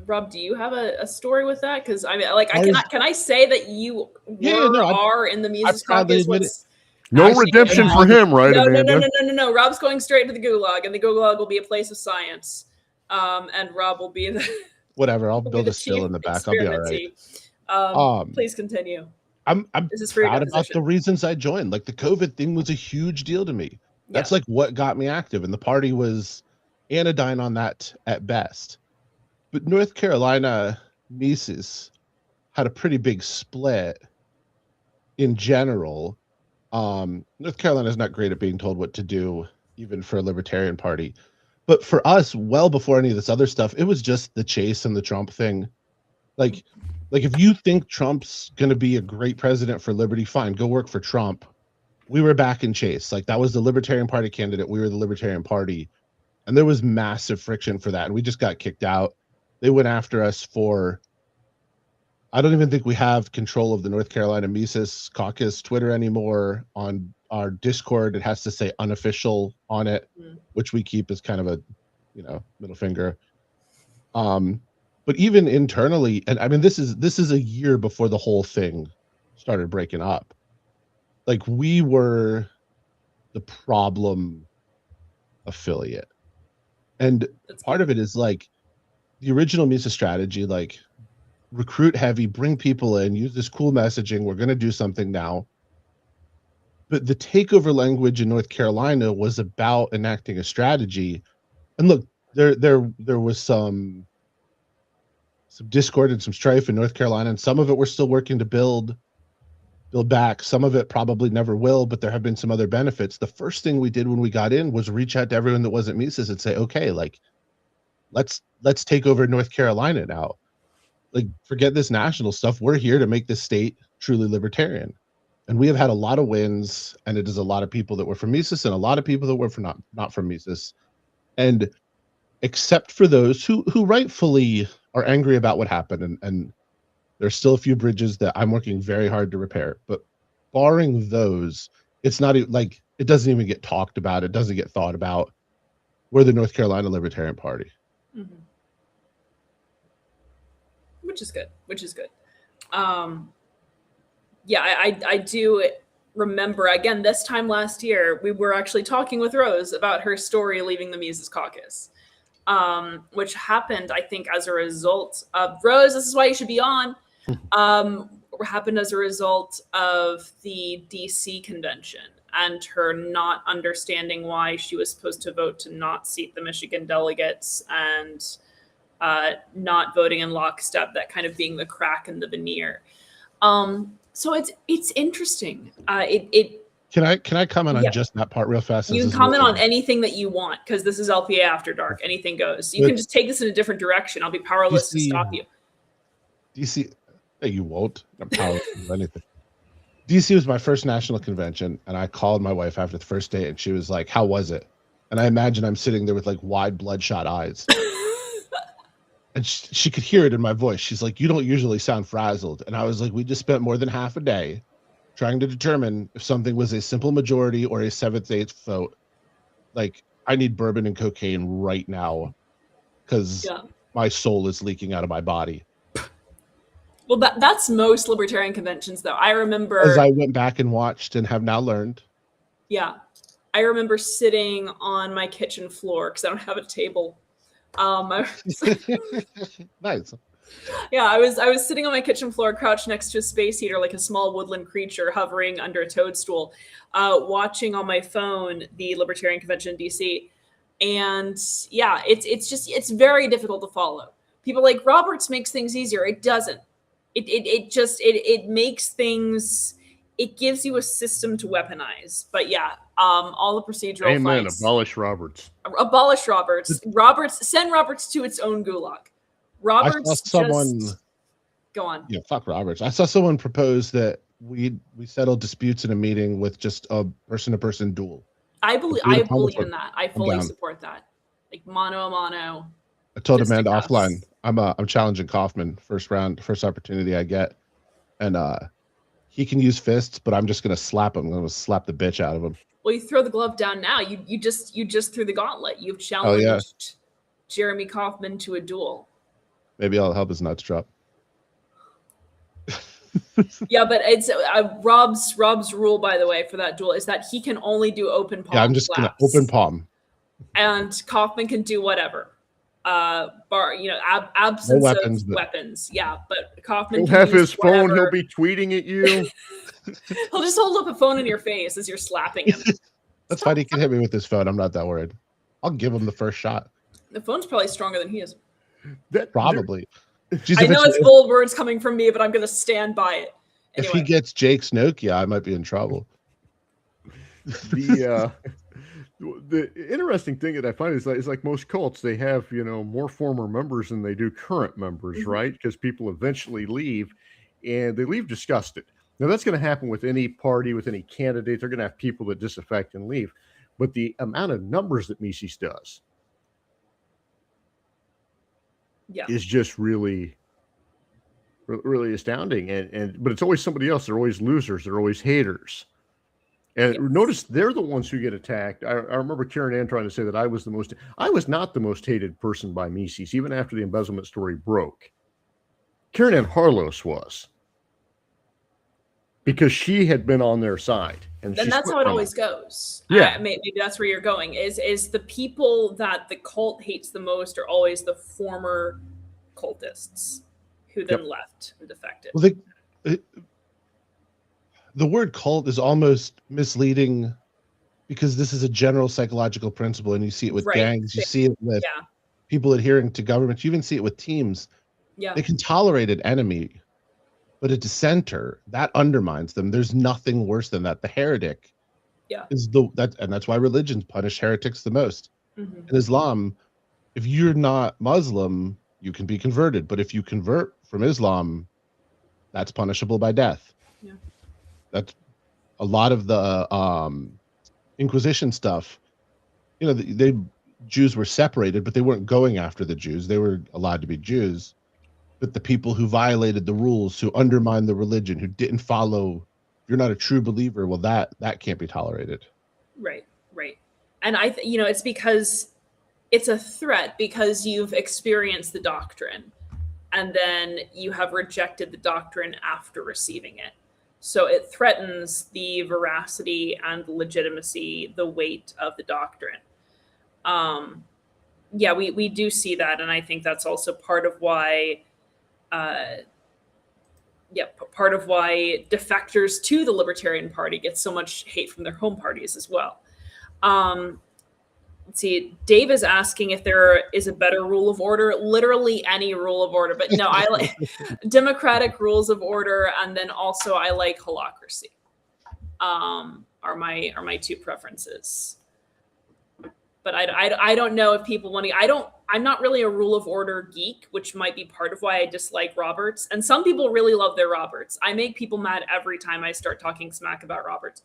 Rob, do you have a story with that? Because I mean, like, can I say that you are in the Mises caucus? No redemption for him, right? No. Rob's going straight to the gulag, and the gulag will be a place of science. And Rob will be the whatever. I'll build a still in the back. I'll be all right. Please continue. I'm proud about the reasons I joined. Like the COVID thing was a huge deal to me. That's like what got me active, and the party was anodyne on that at best. But North Carolina Mises had a pretty big split in general. North Carolina is not great at being told what to do, even for a libertarian party. But for us, well before any of this other stuff, it was just the chase and the Trump thing. Like if you think Trump's going to be a great president for liberty, fine, go work for Trump. We were back in chase. Like that was the Libertarian Party candidate. We were the Libertarian Party. And there was massive friction for that. And we just got kicked out. They went after us for, I don't even think we have control of the North Carolina Mises caucus Twitter anymore. On our Discord, it has to say unofficial on it, which we keep as kind of a, middle finger. But even internally, and I mean, this is a year before the whole thing started breaking up. Like we were the problem affiliate. And part of it is like the original Mises strategy, like recruit heavy, bring people in, use this cool messaging. We're going to do something now. But the takeover language in North Carolina was about enacting a strategy. And look, there was some discord and some strife in North Carolina, and some of it we're still working to build back. Some of it probably never will, but there have been some other benefits. The first thing we did when we got in was reach out to everyone that wasn't Mises and say, okay, like let's take over North Carolina now. Like forget this national stuff. We're here to make this state truly libertarian. And we have had a lot of wins, and it is a lot of people that were from Mises and a lot of people that were not from Mises. And except for those who rightfully are angry about what happened, and there's still a few bridges that I'm working very hard to repair. But barring those, it's It doesn't even get talked about. It doesn't get thought about. We're the North Carolina Libertarian Party. Mm-hmm. Which is good. Yeah, I do remember, again, this time last year, we were actually talking with Rose about her story leaving the Mises Caucus, which happened, I think, as a result of, Rose, this is why you should be on, happened as a result of the DC convention and her not understanding why she was supposed to vote to not seat the Michigan delegates and not voting in lockstep, that kind of being the crack in the veneer. So it's interesting. Can I comment on just that part real fast? You can comment on anything that you want, because this is LPA After Dark. Anything goes. You can just take this in a different direction. I'll be powerless to stop you. DC, you won't. I'm powerless to do anything. DC was my first national convention, and I called my wife after the first day, and she was like, "How was it?" And I imagine I'm sitting there with like wide, bloodshot eyes. And she could hear it in my voice. She's like, "You don't usually sound frazzled." And I was like, "We just spent more than half a day trying to determine if something was a simple majority or a 7/8 vote. Like, I need bourbon and cocaine right now because my soul is leaking out of my body." Well, that's most libertarian conventions, though. I remember, as I went back and watched and have now learned. Yeah, I remember sitting on my kitchen floor because I don't have a table. Nice. Yeah, I was sitting on my kitchen floor, crouched next to a space heater, like a small woodland creature hovering under a toadstool, watching on my phone the Libertarian Convention in DC. And yeah, it's very difficult to follow. People like Roberts makes things easier. It doesn't. It makes things. It gives you a system to weaponize. But yeah, all the procedural fights. Abolish Roberts. Abolish Roberts. Send Roberts to its own gulag. Roberts, go on. Yeah, fuck Roberts. I saw someone propose that we settle disputes in a meeting with just a person-to-person duel. I believe in that. I fully support that. Like mano a mano. I told Amanda offline, I'm challenging Kaufman first opportunity I get, and he can use fists, but I'm just gonna slap him. I'm gonna slap the bitch out of him. Well, you throw the glove down now. You just threw the gauntlet. You've challenged Jeremy Kaufman to a duel. Maybe I'll help his nuts drop. Yeah, but it's Rob's rule, by the way, for that duel is that he can only do open palm. Yeah, I'm just gonna open palm. And Kaufman can do whatever. Absence of weapons. Yeah, but Kaufman he'll have his phone. He'll be tweeting at you. He'll just hold up a phone in your face as you're slapping him. That's fine. He can hit me with his phone. I'm not that worried. I'll give him the first shot. The phone's probably stronger than he is. Probably. I know it's bold words coming from me, but I'm going to stand by it. Anyway. If he gets Jake's Nokia, I might be in trouble. The interesting thing that I find is like most cults, they have, more former members than they do current members, right? Because people eventually leave, and they leave disgusted. Now, that's going to happen with any party, with any candidate. They're going to have people that disaffect and leave. But the amount of numbers that Mises does is just really, really astounding. But it's always somebody else. They're always losers. They're always haters. And notice they're the ones who get attacked. I remember Karen Ann trying to say that I was not the most hated person by Mises, even after the embezzlement story broke. Karen Ann Harlos was. Because she had been on their side. And that's how it always goes. Yeah. Maybe that's where you're going. Is the people that the cult hates the most are always the former cultists who then left and defected. Well, the word cult is almost misleading because this is a general psychological principle, and you see it with gangs, you see it with people adhering to government, you even see it with teams. Yeah. They can tolerate an enemy, but a dissenter, that undermines them. There's nothing worse than that. The heretic is and that's why religions punish heretics the most. In Islam, if you're not Muslim, you can be converted, but if you convert from Islam, that's punishable by death. Yeah. That's a lot of the Inquisition stuff. Jews were separated, but they weren't going after the Jews. They were allowed to be Jews. But the people who violated the rules, who undermined the religion, who didn't follow, if you're not a true believer, well, that can't be tolerated. Right, right. And it's because it's a threat because you've experienced the doctrine and then you have rejected the doctrine after receiving it. So it threatens the veracity and the legitimacy, the weight of the doctrine. Yeah, we do see that. And I think that's also part of why, part of why defectors to the Libertarian Party get so much hate from their home parties as well. Let's see. Dave is asking if there is a better rule of order. Literally any rule of order, but no, I like democratic rules of order, and then also I like holacracy. Are my two preferences. But I don't know if people want to. I'm not really a rule of order geek, which might be part of why I dislike Roberts. And some people really love their Roberts. I make people mad every time I start talking smack about Roberts.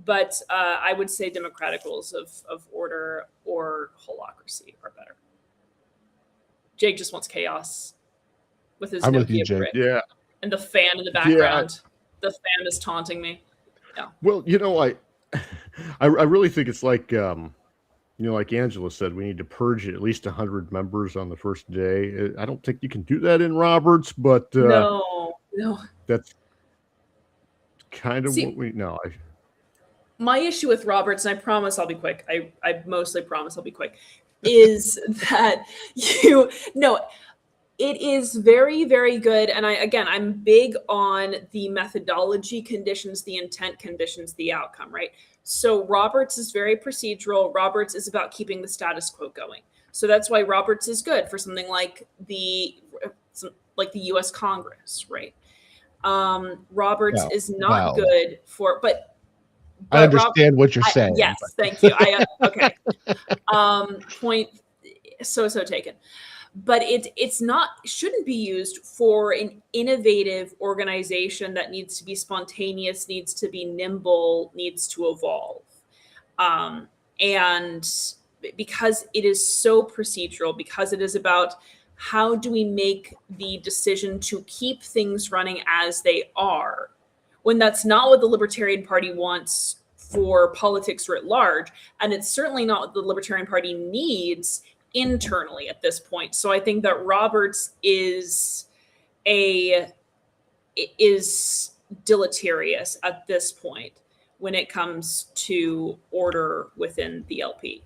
But I would say democratic rules of order or holacracy are better. Jake just wants chaos with his Nokia brick. Yeah. And the fan in the background. Yeah. The fan is taunting me. Yeah. Well, I really think it's like like Angela said, we need to purge at least 100 members on the first day. I don't think you can do that in Roberts, but no, that's kind of what we know. My issue with Roberts, and I promise I'll be quick. I mostly promise I'll be quick, is that it is very, very good. And I'm big on the methodology conditions, the intent conditions, the outcome, right? So Roberts is very procedural. Roberts is about keeping the status quo going. So that's why Roberts is good for something like the U.S. Congress, right? Roberts is not good for, but I understand what you're saying. Yes, thank you. Okay. Point so taken. But shouldn't be used for an innovative organization that needs to be spontaneous, needs to be nimble, needs to evolve. And because it is so procedural, because it is about how do we make the decision to keep things running as they are, when that's not what the Libertarian Party wants for politics writ large, and it's certainly not what the Libertarian Party needs internally at this point. So I think that Roberts is deleterious at this point when it comes to order within the LP.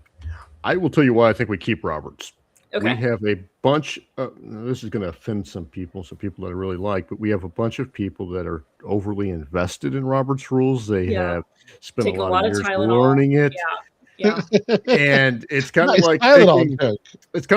I will tell you why I think we keep Roberts. Okay. We have a bunch this is going to offend some people that I really like, but we have a bunch of people that are overly invested in Robert's rules. They have spent a lot of years learning it. Yeah. And it's kind of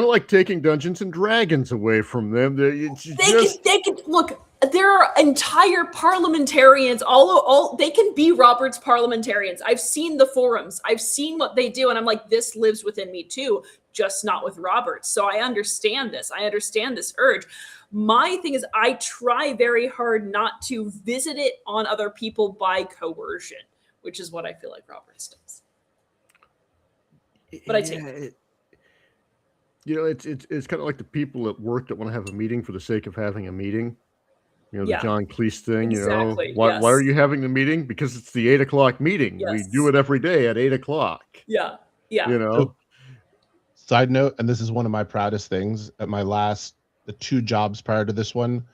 like taking Dungeons and Dragons away from them. They can look. There are entire parliamentarians. All they can be Roberts parliamentarians. I've seen the forums. I've seen what they do, and I'm like, this lives within me too, just not with Roberts. So I understand this. I understand this urge. My thing is, I try very hard not to visit it on other people by coercion, which is what I feel like Roberts does. But I take it. It's kind of like the people at work that want to have a meeting for the sake of having a meeting. The John Cleese thing. Exactly. Why are you having the meeting? Because it's the 8 o'clock meeting. Yes. We do it every day at 8 o'clock. Yeah. Side note, and this is one of my proudest things. At the 2 jobs prior to this one,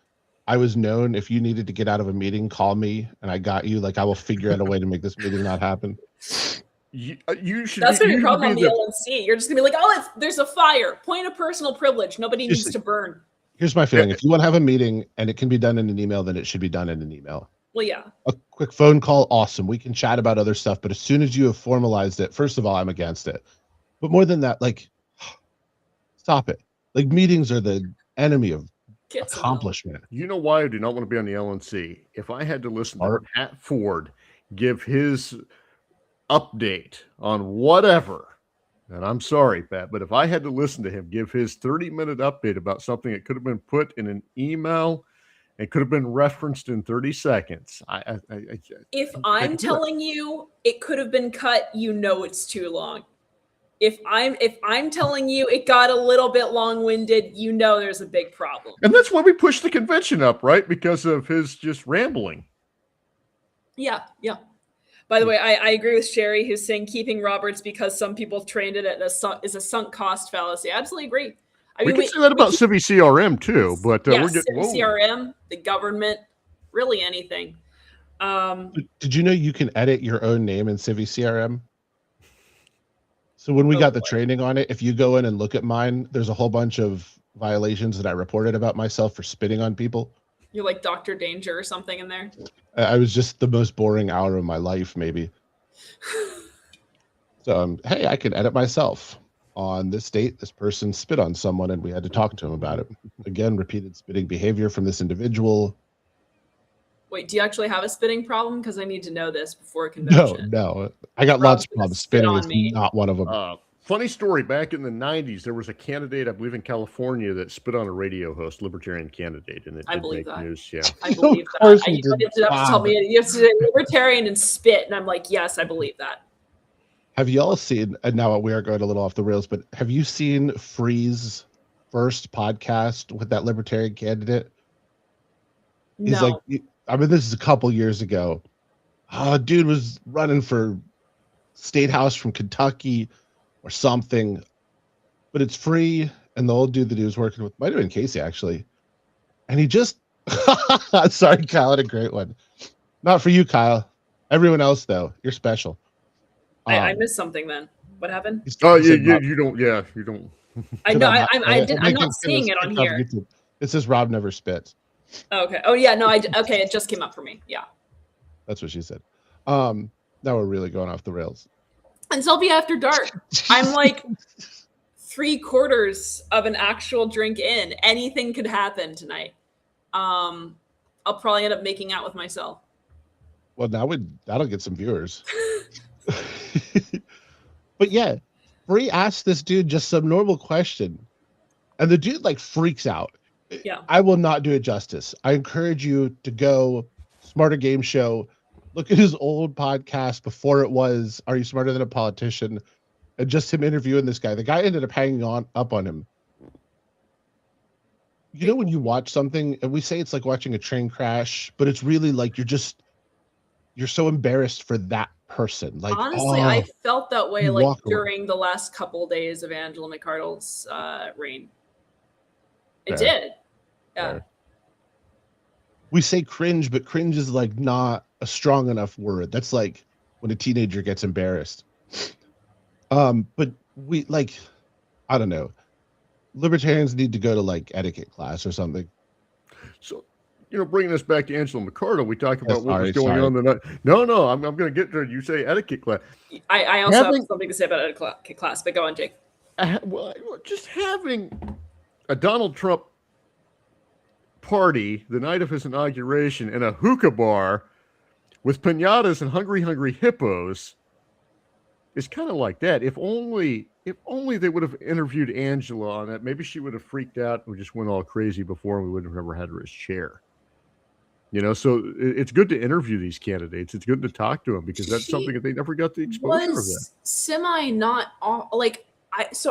I was known, if you needed to get out of a meeting, call me, and I got you. Like, I will figure out a way to make this meeting not happen. You should. That's your problem on the LNC. You're just gonna be like, there's a fire. Point of personal privilege. Nobody needs to burn. Here's my feeling. If you want to have a meeting and it can be done in an email, then it should be done in an email. Well, yeah. A quick phone call, awesome. We can chat about other stuff, but as soon as you have formalized it, first of all, I'm against it. But more than that, stop it. Meetings are the enemy of accomplishment. You know why I do not want to be on the LNC? If I had to listen to Pat Ford give his update on whatever, and I'm sorry, Pat, but if I had to listen to him give his 30-minute update about something that could have been put in an email and could have been referenced in 30 seconds. If I'm telling you it could have been cut, it's too long. If I'm telling you it got a little bit long-winded, there's a big problem. And that's why we pushed the convention up, right? Because of his just rambling. Yeah. By the way, I agree with Sherry, who's saying keeping Roberts because some people trained it at is a sunk cost fallacy. I absolutely agree. I We mean, can say that about Civi CRM too, but we're yes, getting CRM, the government, really anything. Did you know you can edit your own name in Civi CRM? So when we got the training on it, if you go in and look at mine, there's a whole bunch of violations that I reported about myself for spitting on people. You're like Dr. Danger or something in there. I was just the most boring hour of my life, maybe. So, hey, I can edit myself. On this date, this person spit on someone, and we had to talk to him about it. Again, repeated spitting behavior from this individual. Wait, do you actually have a spitting problem? Because I need to know this before convention. No. I got lots of problems. Spitting is not one of them. Funny story. Back in the 90s, there was a candidate, I believe in California, that spit on a radio host, libertarian candidate, and it did make news. Yeah, I believe that. You have to tell me you have to say libertarian and spit, and I'm like, yes, I believe that. Have you all seen, and now we are going a little off the rails, but have you seen Free's first podcast with that libertarian candidate? No. He's like, I mean, this is a couple years ago. Dude was running for state house from Kentucky or something, but it's free. And the old dude that he was working with might have been Casey, actually. And he just, sorry, Kyle, had a great one. Not for you, Kyle. Everyone else, though, you're special. I missed something then. What happened? Oh, you don't. Yeah, you don't. I know. I'm not seeing it on here. It says Rob never spits. Okay. Oh yeah. No. Okay. It just came up for me. Yeah. That's what she said. Now we're really going off the rails. And so I'll be after dark. I'm like 3/4 of an actual drink in. Anything could happen tonight. I'll probably end up making out with myself. Well, that'll get some viewers. But yeah, Bree asked this dude just some normal question, and the dude like freaks out. Yeah, I will not do it justice. I encourage you to go Smarter Game Show, look at his old podcast before it was Are You Smarter Than a Politician, and just him interviewing this guy. The guy ended up hanging up on him. You know when you watch something and we say it's like watching a train crash, but it's really like you're so embarrassed for that person. Like honestly, I felt that way like during the last couple of days of Angela McArdle's reign. It did. Yeah. Fair. We say cringe, but cringe is like not a strong enough word. That's like when a teenager gets embarrassed. But we like, I don't know. Libertarians need to go to like etiquette class or something. So, bringing us back to Angela McArdle, we talked about what was going on tonight. No, I'm going to get there. You say etiquette class. I also have something to say about etiquette class, but go on, Jake. Well, just having a Donald Trump party the night of his inauguration in a hookah bar with piñatas and hungry hippos is kind of like that. If only they would have interviewed Angela on that, maybe she would have freaked out and just went all crazy before, and we would have never had her as chair. So it's good to interview these candidates. It's good to talk to them because that's something that they never got the exposure of that.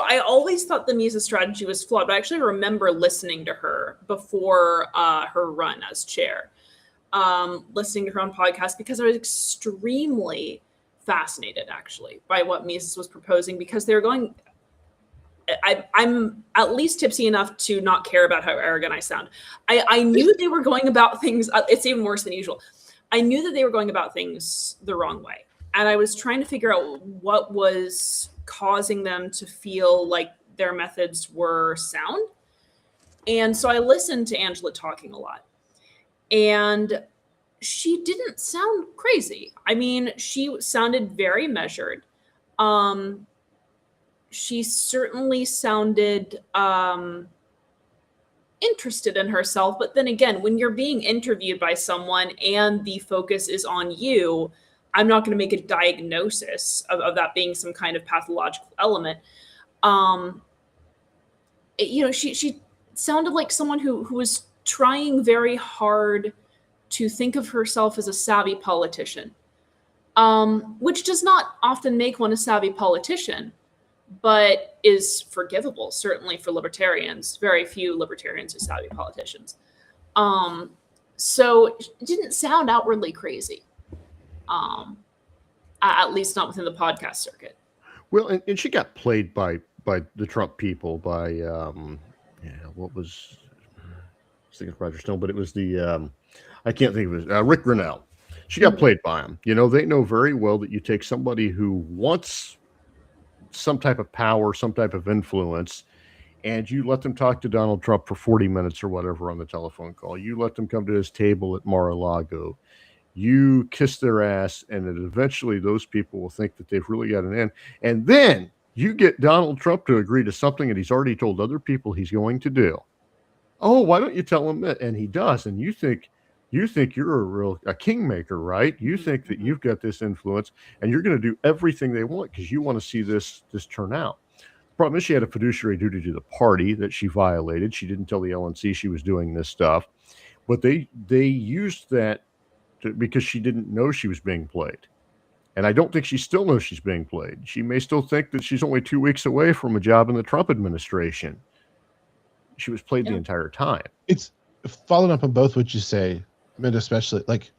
I always thought the Mises strategy was flawed, but I actually remember listening to her before her run as chair, listening to her on podcast because I was extremely fascinated actually by what Mises was proposing because they were going. I'm at least tipsy enough to not care about how arrogant I sound. I knew they were going about things. It's even worse than usual. I knew that they were going about things the wrong way. And I was trying to figure out what was causing them to feel like their methods were sound. And so I listened to Angela talking a lot. And she didn't sound crazy. I mean, she sounded very measured. She certainly sounded interested in herself. But then again, when you're being interviewed by someone and the focus is on you, I'm not going to make a diagnosis of that being some kind of pathological element. She sounded like someone who was trying very hard to think of herself as a savvy politician, which does not often make one a savvy politician, but is forgivable, certainly for libertarians. Very few libertarians are savvy politicians. So it didn't sound outwardly crazy. at least not within the podcast circuit. Well, and she got played by the Trump people, by what was, I was thinking of Roger Stone, but it was the I can't think of it, Rick Grinnell. She got played by him. You know, they know very well that you take somebody who wants some type of power, some type of influence, and you let them talk to Donald Trump for 40 minutes or whatever on the telephone call. You let them come to his table at Mar-a-Lago. You kiss their ass, and then eventually those people will think that they've really got an end. And then you get Donald Trump to agree to something that he's already told other people he's going to do. Oh, why don't you tell him that? And he does. And you think you're a kingmaker, right? You think that you've got this influence, and you're going to do everything they want because you want to see this turn out. The problem is she had a fiduciary duty to the party that she violated. She didn't tell the LNC she was doing this stuff, but they used that because she didn't know she was being played. And I don't think she still knows she's being played. She may still think that she's only 2 weeks away from a job in the Trump administration. She was played the entire time. It's following up on both what you say. I mean, especially like,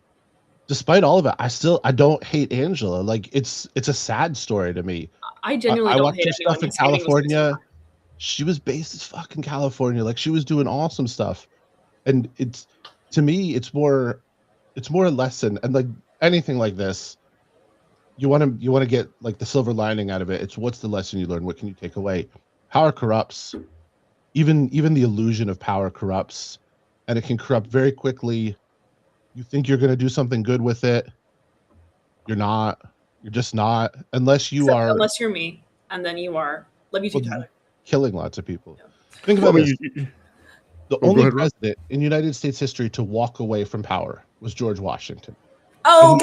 despite all of it, I don't hate Angela. Like, it's a sad story to me. I genuinely don't hate her stuff in California. She was based in fucking California. Like, she was doing awesome stuff. And it's, to me, it's more a lesson. And like anything like this, you want to get like the silver lining out of it. It's what's the lesson you learn? What can you take away? Power corrupts. Even the illusion of power corrupts, and it can corrupt very quickly. You think you're going to do something good with it. You're not. You're just not. Unless you're me, and then you are. Love you too, Tyler. Killing lots of people. Yeah. Think about this. The only president in United States history to walk away from power was George Washington. Oh,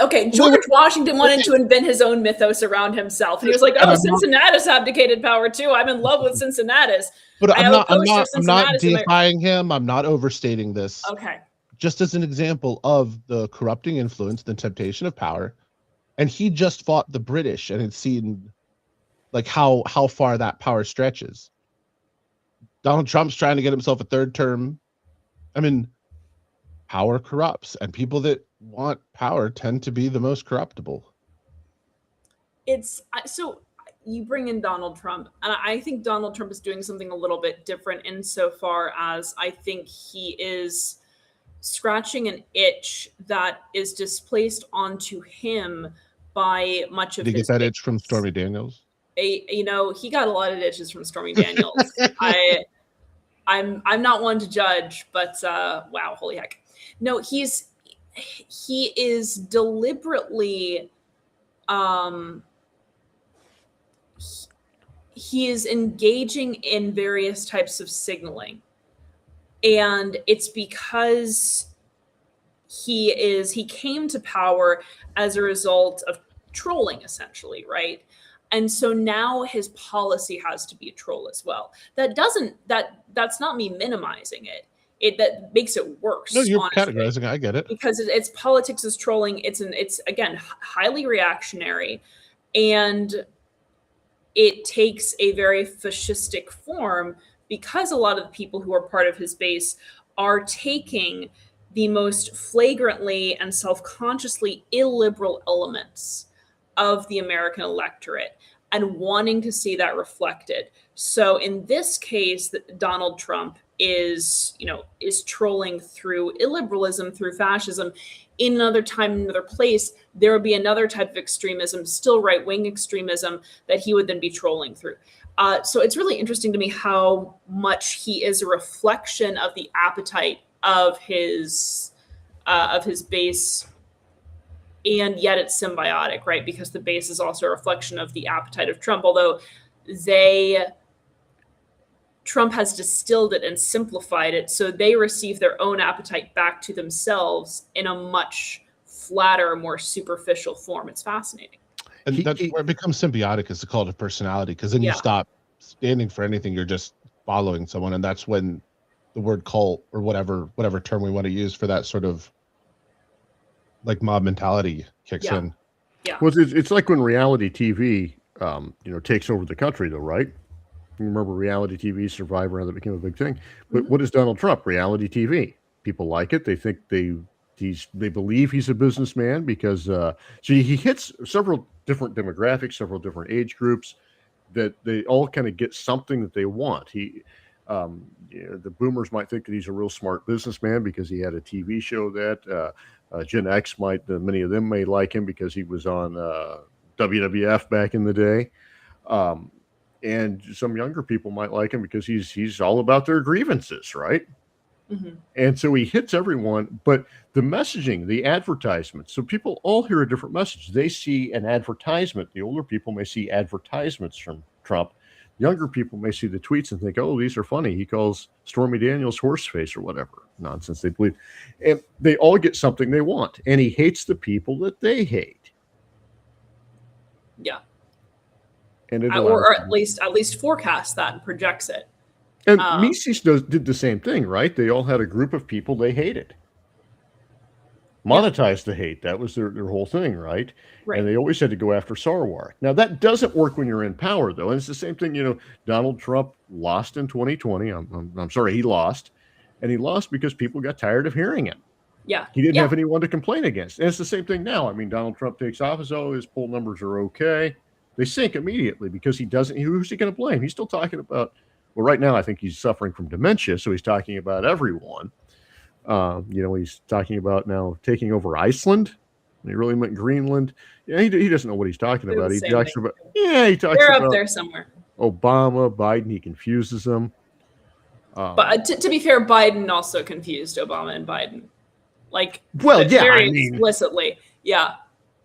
okay. George Washington wanted to invent his own mythos around himself. And he was like, oh, Cincinnatus abdicated power too. I'm in love with Cincinnatus. But I'm not deifying him. I'm not overstating this. Okay. Just as an example of the corrupting influence, the temptation of power. And he just fought the British and had seen like how far that power stretches. Donald Trump's trying to get himself a third term. I mean, power corrupts, and people that want power tend to be the most corruptible. It's so you bring in Donald Trump, and I think Donald Trump is doing something a little bit different insofar as I think he is scratching an itch that is displaced onto him by much of his. Did he get that itch from Stormy Daniels? He got a lot of itches from Stormy Daniels. I'm not one to judge, but wow, holy heck. No, he is deliberately he is engaging in various types of signaling. And it's because he came to power as a result of trolling, essentially, right? And so now his policy has to be a troll as well. That's not me minimizing it. That makes it worse. No, you're categorizing. I get it. Because it's politics is trolling. It's again highly reactionary, and it takes a very fascistic form because a lot of the people who are part of his base are taking the most flagrantly and self-consciously illiberal elements of the American electorate and wanting to see that reflected. So in this case, Donald Trump is trolling through illiberalism, through fascism. In another time, in another place, there would be another type of extremism, still right-wing extremism, that he would then be trolling through. So it's really interesting to me how much he is a reflection of the appetite of his base, and yet it's symbiotic, right? Because the base is also a reflection of the appetite of Trump, although Trump has distilled it and simplified it, so they receive their own appetite back to themselves in a much flatter, more superficial form. It's fascinating. And that's where it becomes symbiotic, is the cult of personality, because then you stop standing for anything. You're just following someone, and that's when the word cult, or whatever term we want to use for that sort of like mob mentality kicks in. Yeah. Well, it's like when reality TV, takes over the country, though, right? You remember reality TV, Survivor, that became a big thing. But what is Donald Trump? Reality TV. People like it. They think they they believe he's a businessman because so he hits several different demographics, several different age groups that they all kind of get something that they want. The boomers might think that he's a real smart businessman because he had a TV show that Gen X many of them may like him because he was on WWF back in the day. And some younger people might like him because he's all about their grievances, right? Mm-hmm. And so he hits everyone, but the messaging, the advertisements, so people all hear a different message. They see an advertisement. The older people may see advertisements from Trump. Younger people may see the tweets and think, oh, these are funny. He calls Stormy Daniels horseface or whatever nonsense they believe. And they all get something they want. And he hates the people that they hate. Yeah. And or at least forecast that and projects it. And Mises did the same thing, right? They all had a group of people they hated. Monetize the hate. That was their whole thing, right? And they always had to go after Sarwar. Now, that doesn't work when you're in power, though. And it's the same thing, Donald Trump lost in 2020. I'm sorry, he lost. And he lost because people got tired of hearing him. Yeah. He didn't have anyone to complain against. And it's the same thing now. I mean, Donald Trump takes office. Oh, his poll numbers are okay. They sink immediately because who's he going to blame? He's still talking about, well, right now I think he's suffering from dementia, so he's talking about everyone. He's talking about now taking over Iceland. He really meant Greenland. Yeah, he doesn't know what he's talking about. He talks about they're up there somewhere. Obama, Biden. He confuses them. But to be fair, Biden also confused Obama and Biden. Explicitly. Yeah.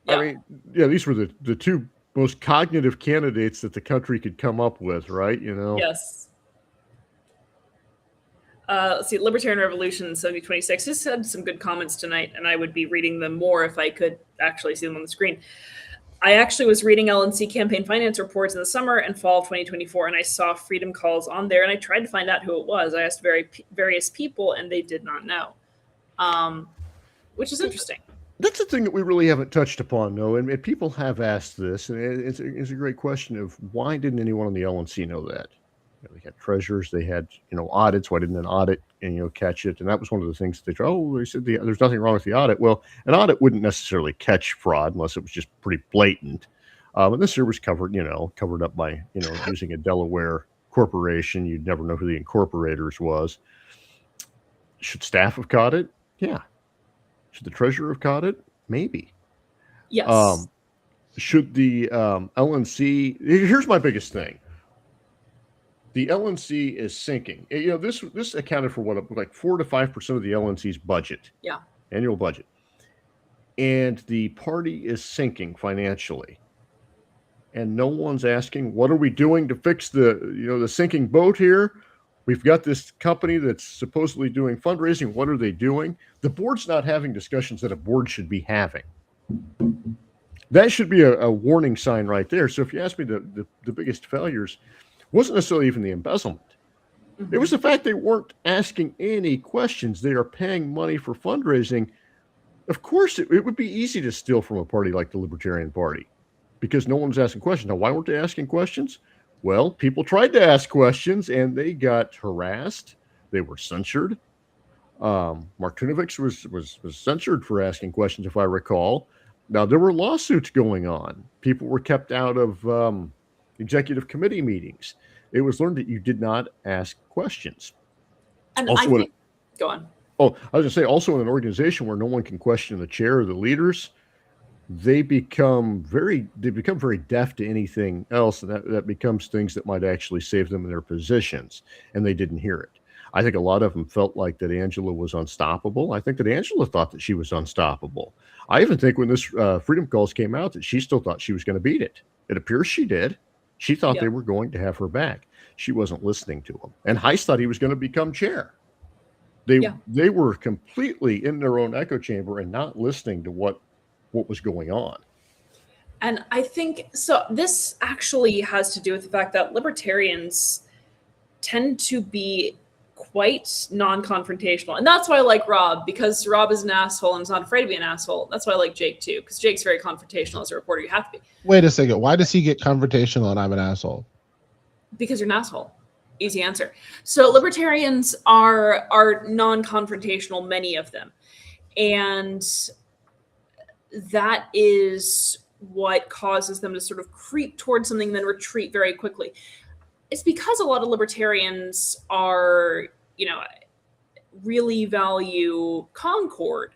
I mean, these were the two most cognitive candidates that the country could come up with, right? Yes. Let's see, Libertarian Revolution 7026 has had some good comments tonight, and I would be reading them more if I could actually see them on the screen. I actually was reading LNC campaign finance reports in the summer and fall of 2024, and I saw Freedom Calls on there, and I tried to find out who it was. I asked various people, and they did not know, which is interesting. That's the thing that we really haven't touched upon, though, and people have asked this, and it's a great question of why didn't anyone on the LNC know that? They had treasurers, they had audits. Why didn't an audit catch it? And that was one of the things they said there's nothing wrong with the audit. Well, an audit wouldn't necessarily catch fraud unless it was just pretty blatant. And this year was covered up by using a Delaware corporation. You'd never know who the incorporators was. Should staff have caught it? Yeah. Should the treasurer have caught it? Maybe. Yes. Should the LNC? Here's my biggest thing. The LNC is sinking. This accounted for like 4 to 5% of the LNC's budget. Yeah. Annual budget. And the party is sinking financially. And no one's asking, what are we doing to fix the sinking boat here? We've got this company that's supposedly doing fundraising. What are they doing? The board's not having discussions that a board should be having. That should be a warning sign right there. So if you ask me the biggest failures, wasn't necessarily even the embezzlement. Mm-hmm. It was the fact they weren't asking any questions. They are paying money for fundraising. Of course, it would be easy to steal from a party like the Libertarian Party because no one's asking questions. Now, why weren't they asking questions? Well, people tried to ask questions and they got harassed. They were censured. Martinovich was censured for asking questions, if I recall. Now, there were lawsuits going on. People were kept out of executive committee meetings. It was learned that you did not ask questions. And go on. Oh, I was going to say, also in an organization where no one can question the chair or the leaders, they become very deaf to anything else, and that becomes things that might actually save them in their positions, and they didn't hear it. I think a lot of them felt like that Angela was unstoppable. I think that Angela thought that she was unstoppable. I even think when this Freedom Calls came out that she still thought she was going to beat it. It appears she did. She thought they were going to have her back. She wasn't listening to them. And Heist thought he was going to become chair. They were completely in their own echo chamber and not listening to what was going on. And I think so. This actually has to do with the fact that libertarians tend to be quite non-confrontational. And that's why I like Rob, because Rob is an asshole and is not afraid to be an asshole. That's why I like Jake too, because Jake's very confrontational as a reporter. You have to be. Wait a second. Why does he get confrontational and I'm an asshole? Because you're an asshole. Easy answer. So libertarians are non-confrontational, many of them. And that is what causes them to sort of creep towards something and then retreat very quickly. It's because a lot of libertarians are, really value concord.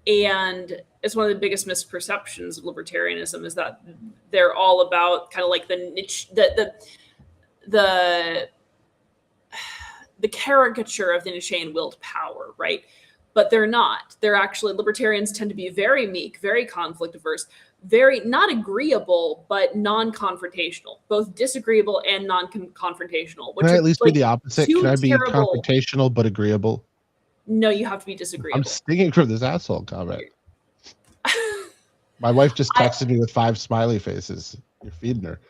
And it's one of the biggest misperceptions of libertarianism is that they're all about kind of like the niche, the caricature of the Nietzschean willed power, right? But they're not. They're actually, libertarians tend to be very meek, very conflict averse, very not agreeable, but non-confrontational, both disagreeable and non-confrontational. Can I at least like be the opposite? Can I be confrontational but agreeable? No, you have to be disagreeable. I'm stinging from this asshole comment. My wife just texted me with 5 smiley faces. You're feeding her.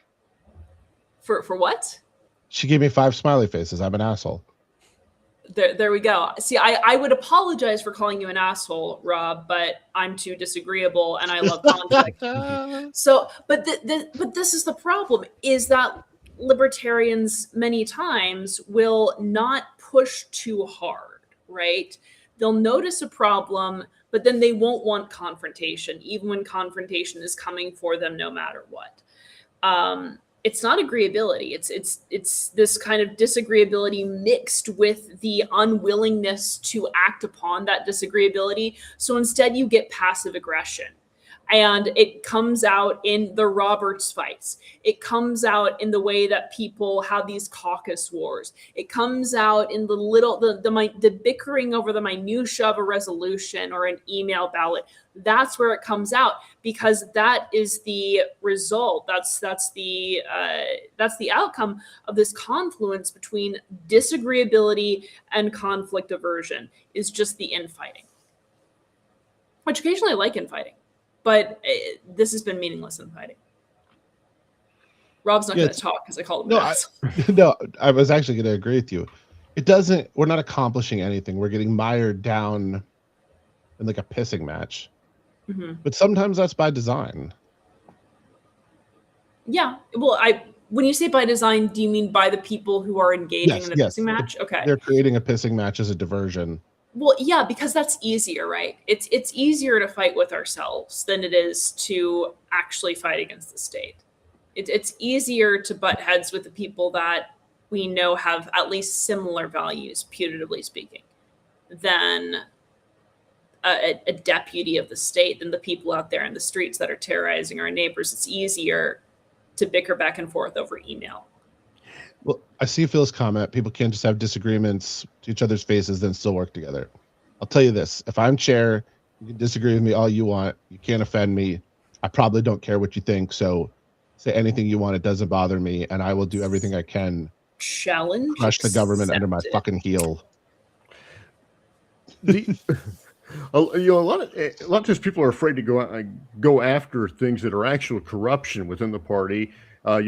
For what? She gave me 5 smiley faces. I'm an asshole. There we go. See, I would apologize for calling you an asshole, Rob, but I'm too disagreeable and I love conflict. So, but this is the problem, is that libertarians many times will not push too hard, right? They'll notice a problem, but then they won't want confrontation, even when confrontation is coming for them no matter what. It's not agreeability. It's this kind of disagreeability mixed with the unwillingness to act upon that disagreeability. So instead you get passive aggression. And it comes out in the Roberts fights. It comes out in the way that people have these caucus wars. It comes out in the bickering over the minutia of a resolution or an email ballot. That's where it comes out, because that is the result. That's the outcome of this confluence between disagreeability and conflict aversion, is just the infighting, which occasionally I like infighting. But this has been meaningless infighting. Rob's not going to talk because I called him. No, I was actually going to agree with you. We're not accomplishing anything. We're getting mired down in like a pissing match. Mm-hmm. But sometimes that's by design. Yeah. Well, when you say by design, do you mean by the people who are engaging in the pissing match? Okay. They're creating a pissing match as a diversion. Well, yeah, because that's easier, right? It's easier to fight with ourselves than it is to actually fight against the state. It's easier to butt heads with the people that we know have at least similar values, putatively speaking, than a deputy of the state, than the people out there in the streets that are terrorizing our neighbors. It's easier to bicker back and forth over email. Well, I see Phil's comment. People can't just have disagreements to each other's faces, then still work together. I'll tell you this. If I'm chair, you can disagree with me all you want. You can't offend me. I probably don't care what you think. So say anything you want. It doesn't bother me. And I will do everything I can. Challenge. Crush the government under my fucking heel. A lot of times people are afraid to go after things that are actual corruption within the party.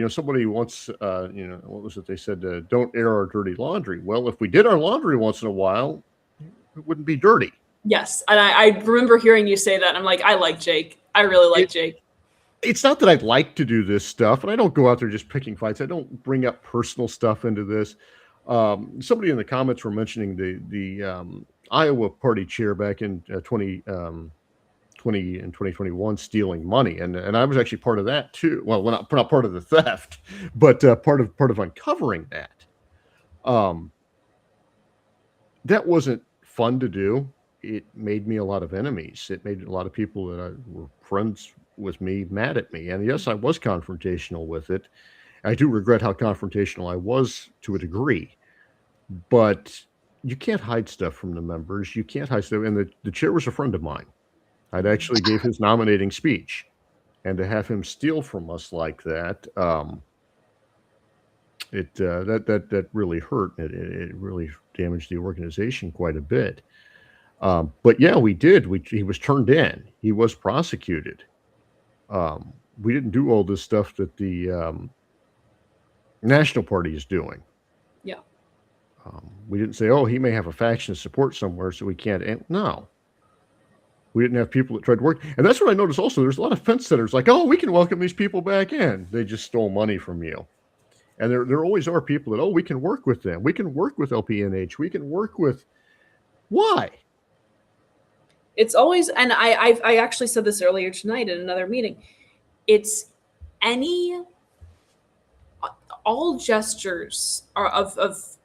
Somebody once, what was it they said? Don't air our dirty laundry. Well, if we did our laundry once in a while, it wouldn't be dirty. Yes. And I remember hearing you say that. And I'm like, I like Jake. I really like Jake. It's not that I'd like to do this stuff, and I don't go out there just picking fights. I don't bring up personal stuff into this. Somebody in the comments were mentioning the Iowa party chair back in 2020 and 2021 stealing money, and I was actually part of that too. Well, not part of the theft, but part of uncovering that. That wasn't fun to do. It made me a lot of enemies. It made a lot of people that were friends with me mad at me. And yes, I was confrontational with it. I do regret how confrontational I was to a degree, but you can't hide stuff from the members. You can't hide stuff. And the chair was a friend of mine. I'd actually gave his nominating speech, and to have him steal from us like that, that really hurt. It really damaged the organization quite a bit. But yeah, we did. He was turned in. He was prosecuted. We didn't do all this stuff that the National Party is doing. Yeah. We didn't say, oh, he may have a faction support somewhere, so we can't. No. We didn't have people that tried to work. And that's what I noticed also. There's a lot of fence sitters like, oh, we can welcome these people back in. They just stole money from you. And there always are people that, oh, we can work with them. We can work with LPNH. We can work with... Why? It's always, and I actually said this earlier tonight in another meeting. It's all gestures are of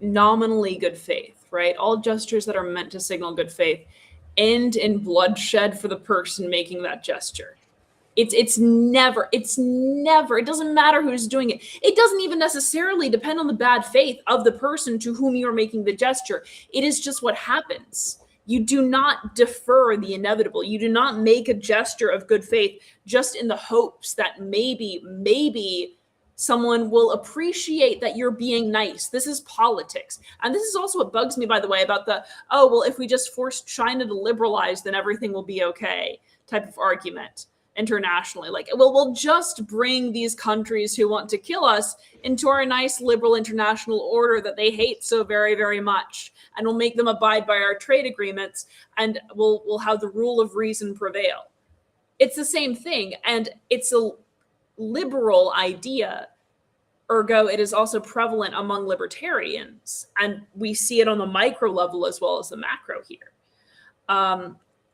nominally good faith, right? All gestures that are meant to signal good faith end in bloodshed for the person making that gesture. It's never, it doesn't matter who's doing it. It doesn't even necessarily depend on the bad faith of the person to whom you're making the gesture. It is just what happens. You do not defer the inevitable. You do not make a gesture of good faith just in the hopes that maybe someone will appreciate that you're being nice. This is politics. And this is also what bugs me, by the way, about the, oh, well, if we just force China to liberalize, then everything will be okay type of argument internationally. Like, well, we'll just bring these countries who want to kill us into our nice liberal international order that they hate so very, very much. And we'll make them abide by our trade agreements, and we'll have the rule of reason prevail. It's the same thing. And it's a liberal idea. Ergo, it is also prevalent among libertarians. And we see it on the micro level as well as the macro here.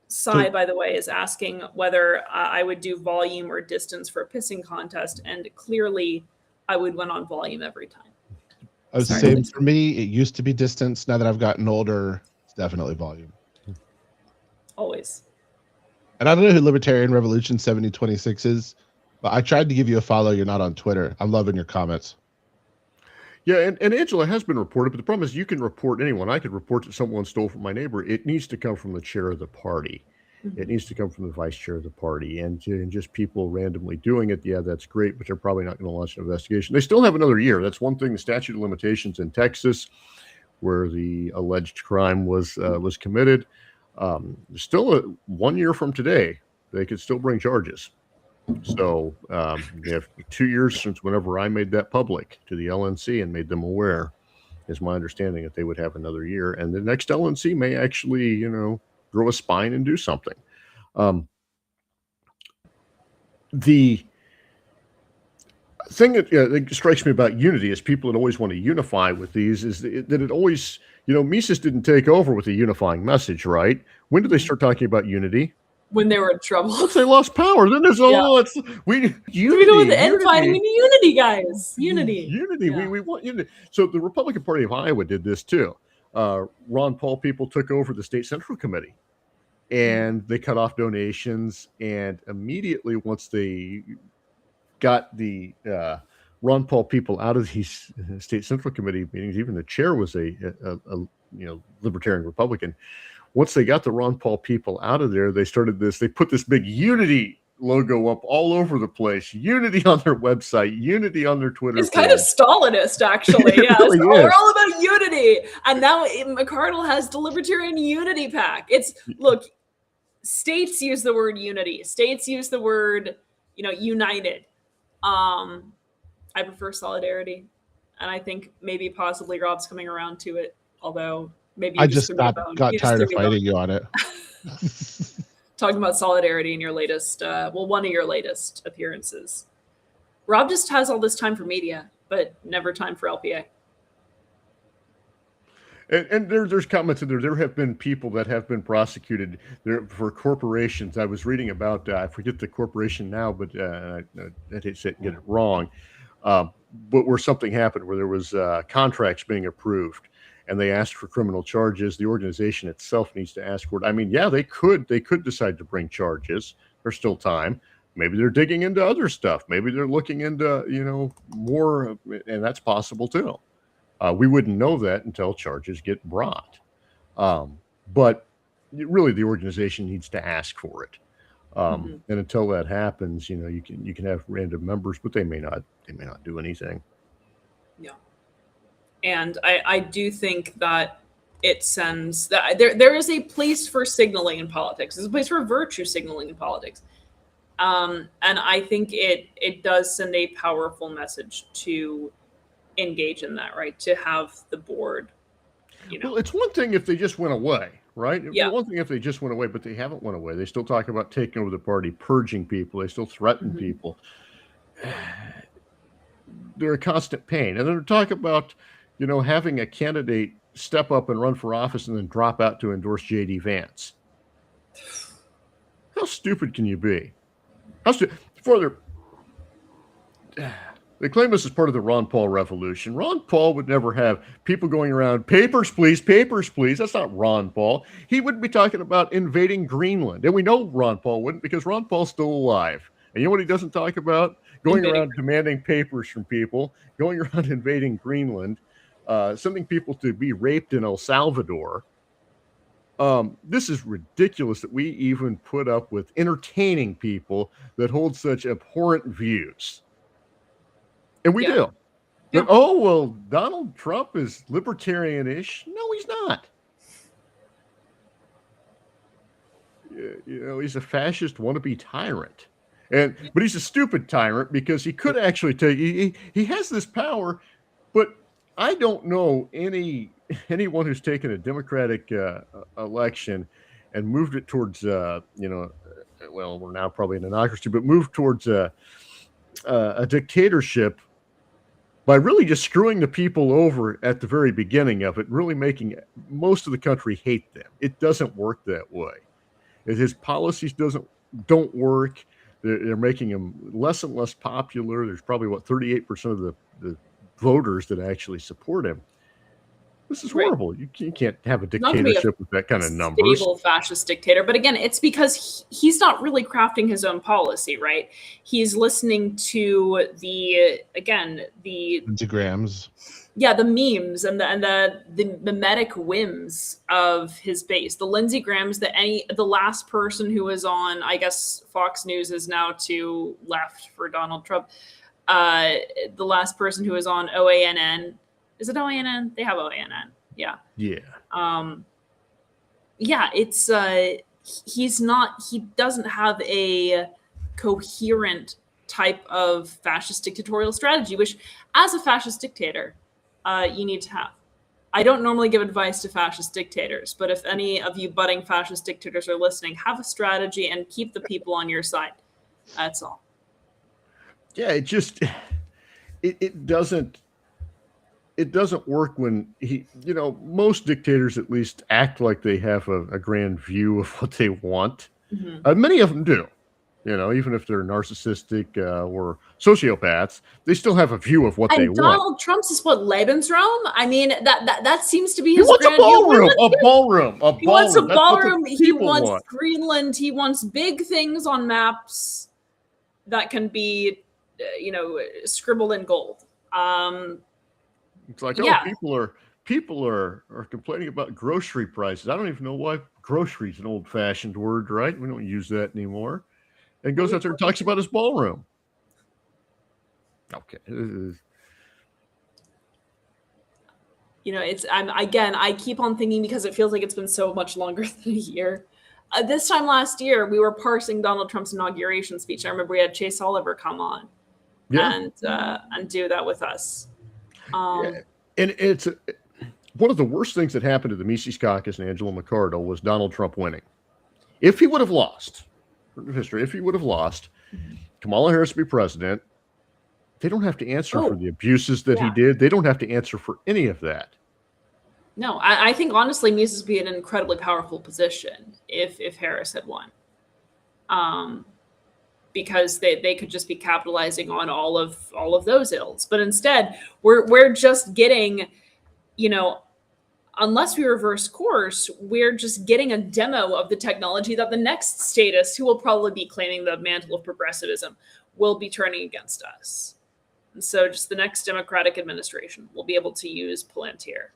Sai, by the way, is asking whether I would do volume or distance for a pissing contest. And clearly, I would win on volume every time. I was saying, for me, it used to be distance. Now that I've gotten older, it's definitely volume. Always. And I don't know who Libertarian Revolution 7026 is, but I tried to give you a follow. You're not on Twitter. I'm loving your comments. Yeah, and Angela has been reported, but the problem is you can report anyone. I could report that someone stole from my neighbor. It needs to come from the chair of the party. Mm-hmm. It needs to come from the vice chair of the party. And just people randomly doing it, yeah, that's great, but they're probably not going to launch an investigation. They still have another year. That's one thing, the statute of limitations in Texas, where the alleged crime was committed. Still 1 year from today, they could still bring charges. So they have 2 years since whenever I made that public to the LNC and made them aware, is my understanding that they would have another year. And the next LNC may actually, grow a spine and do something. The thing that strikes me about unity is people that always want to unify with these is that it always, Mises didn't take over with a unifying message, right? When did they start talking about unity? When they were in trouble. Once they lost power, then there's we need unity. We know with the end fighting, we need unity, guys. Unity. Yeah. We want unity. So the Republican Party of Iowa did this too. Ron Paul people took over the state central committee, and they cut off donations. And immediately, once they got the Ron Paul people out of these state central committee meetings, even the chair was a libertarian Republican. Once they got the Ron Paul people out of there, they put this big unity logo up all over the place. Unity on their website, unity on their Twitter. It's kind of Stalinist, actually. Yeah, really we're all about unity. And now McArdle has the Libertarian Unity Pack. Look, states use the word unity. States use the word, united. I prefer solidarity. And I think maybe possibly Rob's coming around to it, although maybe I just got tired of fighting you on it. Talking about solidarity in your latest, one of your latest appearances. Rob just has all this time for media, but never time for LPA. And there's comments in there. There have been people that have been prosecuted there for corporations. I was reading about, I forget the corporation now, but I hate to get it wrong. But where something happened, where there was contracts being approved, and they asked for criminal charges. The organization itself needs to ask for it. I mean, yeah, they could decide to bring charges. There's still time. Maybe they're digging into other stuff. Maybe they're looking into, more, and that's possible too. We wouldn't know that until charges get brought. But really, the organization needs to ask for it. And until that happens, you can have random members, but they may not do anything. Yeah. And I do think that it sends that there is a place for signaling in politics. There's a place for virtue signaling in politics. And I think it does send a powerful message to engage in that, right? To have the board, Well, it's one thing if they just went away, right? Yeah. One thing if they just went away, but they haven't went away. They still talk about taking over the party, purging people. They still threaten people. They're a constant pain. And then they talk about, having a candidate step up and run for office and then drop out to endorse J.D. Vance. how stupid can you be? Further, they claim this is part of the Ron Paul revolution. Ron Paul would never have people going around, papers, please, papers, please. That's not Ron Paul. He wouldn't be talking about invading Greenland. And we know Ron Paul wouldn't, because Ron Paul's still alive. And you know what he doesn't talk about? Going around demanding papers from people, going around invading Greenland, sending people to be raped in El Salvador. This is ridiculous that we even put up with entertaining people that hold such abhorrent views. And we do. But, oh, well, Donald Trump is libertarian-ish. No, he's not. You know, he's a fascist wannabe tyrant. But he's a stupid tyrant, because he could actually take, he has this power, but I don't know anyone who's taken a Democratic election and moved it towards, you know, well, we're now probably an autocracy, but moved towards a dictatorship by really just screwing the people over at the very beginning of it, really making most of the country hate them. It doesn't work that way. His policies don't work. They're making him less and less popular. There's probably, 38% of the voters that actually support him. This is horrible. You can't have a dictatorship with that kind of numbers. Stable fascist dictator. But again, it's because he's not really crafting his own policy, right? He's listening to the Instagrams. Yeah, the memes and the mimetic whims of his base. The Lindsey Grahams, the last person who was on, I guess Fox News is now to left for Donald Trump. The last person who was on OANN. Is it OANN? They have OANN. Yeah. Yeah. Yeah, it's he doesn't have a coherent type of fascist dictatorial strategy, which as a fascist dictator, you need to have. I don't normally give advice to fascist dictators, but if any of you budding fascist dictators are listening, have a strategy and keep the people on your side. That's all. Yeah, it doesn't work when most dictators at least act like they have a grand view of what they want. Mm-hmm. Many of them do, even if they're narcissistic or sociopaths, they still have a view of what they want. Donald Trump's is what, Lebensraum? I mean, that seems to be his grand view. A ballroom. He wants a ballroom. He wants Greenland. He wants big things on maps that can be, scribbled in gold. It's like, people are complaining about grocery prices. I don't even know why grocery is an old-fashioned word, right? We don't use that anymore. And goes out there and talks about his ballroom. Okay. I keep on thinking, because it feels like it's been so much longer than a year. This time last year, we were parsing Donald Trump's inauguration speech. I remember we had Chase Oliver come on and do that with us. And it's one of the worst things that happened to the Mises Caucus and Angela McArdle was Donald Trump winning. If he would have lost, Kamala Harris would be president. They don't have to answer for the abuses that he did. They don't have to answer for any of that. No, I think honestly, Mises would be in an incredibly powerful position if Harris had won. Because they could just be capitalizing on all of those ills. But instead, we're just getting, unless we reverse course, we're just getting a demo of the technology that the next statist, who will probably be claiming the mantle of progressivism, will be turning against us. And so just the next Democratic administration will be able to use Palantir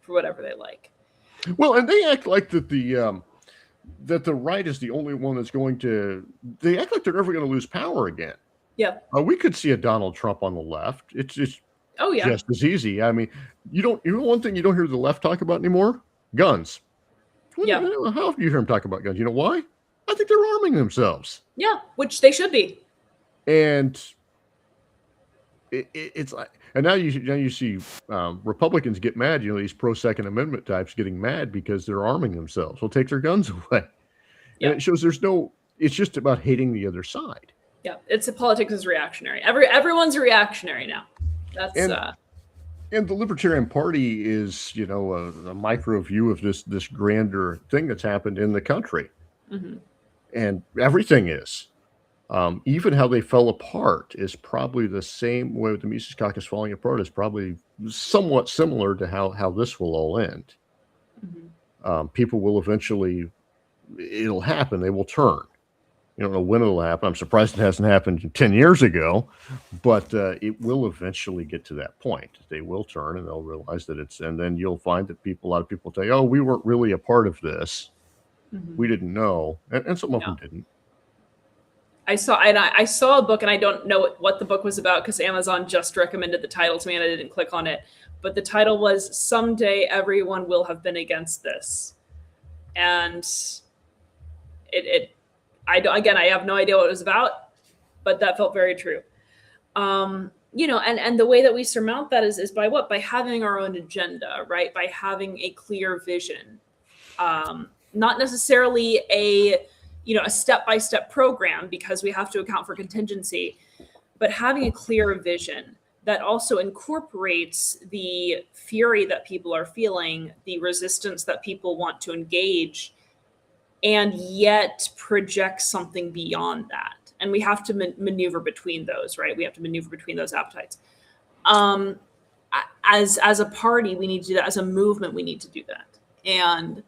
for whatever they like. Well, and they act like that the right is the only one that's going to. They act like they're never going to lose power again. Yeah, we could see a Donald Trump on the left. It's just just as easy. I mean, one thing you don't hear the left talk about anymore: guns. How often do you hear them talk about guns? You know why? I think they're arming themselves. Yeah, which they should be. And it's like, and now you see Republicans get mad. These pro-Second Amendment types getting mad because they're arming themselves. We'll take their guns away, and it shows it's just about hating the other side. Yeah, politics is reactionary. Everyone's reactionary now. That's and the Libertarian Party is a micro view of this grander thing that's happened in the country. Mm-hmm. and everything is. Even how they fell apart is probably the same way with the Mises Caucus falling apart is probably somewhat similar to how this will all end. People will eventually, it'll happen. They will turn. You don't know when it'll happen. I'm surprised it hasn't happened 10 years ago, but it will eventually get to that point. They will turn and they'll realize that and then you'll find that a lot of people tell you, oh, we weren't really a part of this. We didn't know. And some of them didn't. I saw a book, and I don't know what the book was about because Amazon just recommended the title to me and I didn't click on it. But the title was "Someday Everyone Will Have Been Against This," and I have no idea what it was about, but that felt very true. And the way that we surmount that is by what? By having our own agenda, right? By having a clear vision, not necessarily a step-by-step program because we have to account for contingency, but having a clear vision that also incorporates the fury that people are feeling, the resistance that people want to engage, and yet project something beyond that. And we have to maneuver between those, right? We have to maneuver between those appetites. As a party, we need to do that. As a movement, we need to do that. And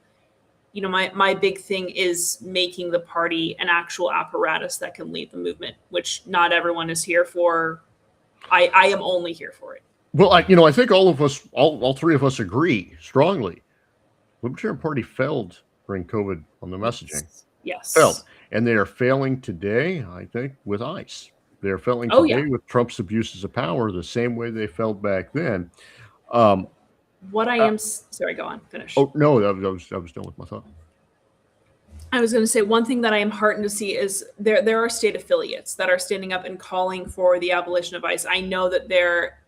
my big thing is making the party an actual apparatus that can lead the movement, which not everyone is here for. I am only here for it. Well, I think all of us, all three of us agree strongly. Libertarian Party failed during COVID on the messaging. Yes. Failed. And they are failing today, I think, with ICE. They're failing today with Trump's abuses of power the same way they failed back then. Sorry, go on, finish. Oh, no, I was done with my thought. I was going to say one thing that I am heartened to see is there are state affiliates that are standing up and calling for the abolition of ICE. I know that there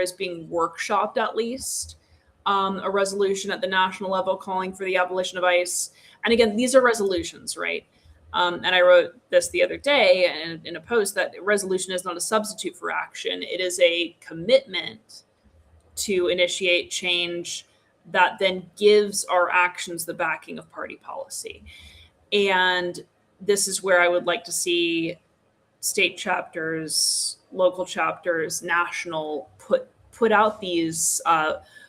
is being workshopped at least a resolution at the national level calling for the abolition of ICE. And again, these are resolutions, right? And I wrote this the other day in a post that resolution is not a substitute for action. It is a commitment to initiate change that then gives our actions the backing of party policy. And this is where I would like to see state chapters, local chapters, national put out these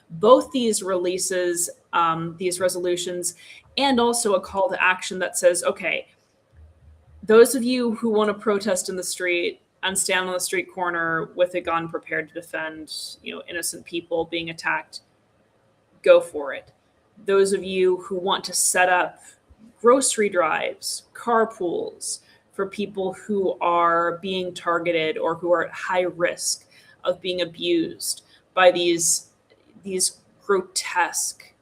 both these releases, these resolutions, and also a call to action that says, okay, those of you who want to protest in the street and stand on the street corner with a gun prepared to defend, innocent people being attacked, go for it. Those of you who want to set up grocery drives, carpools for people who are being targeted or who are at high risk of being abused by these grotesque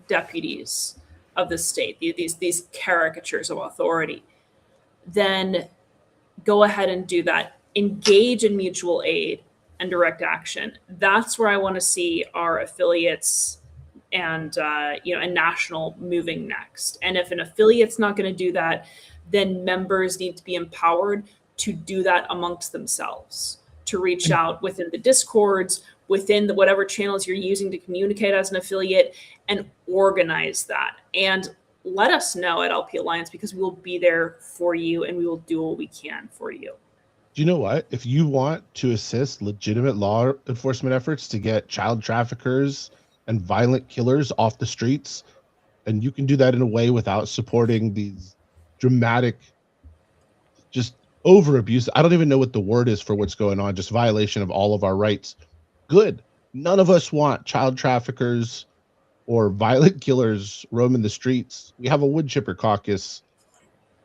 deputies of the state, these caricatures of authority, then go ahead and do that. Engage in mutual aid and direct action. That's where I want to see our affiliates and national moving next. And if an affiliate's not going to do that, then members need to be empowered to do that amongst themselves, to reach out within the discords, within whatever channels you're using to communicate as an affiliate, and organize that. And let us know at LP Alliance, because we will be there for you and we will do what we can for you. Do you know what? If you want to assist legitimate law enforcement efforts to get child traffickers and violent killers off the streets, and you can do that in a way without supporting these dramatic, just over abuse. I don't even know what the word is for what's going on, just violation of all of our rights. Good. None of us want child traffickers or violent killers roaming the streets. We have a wood chipper caucus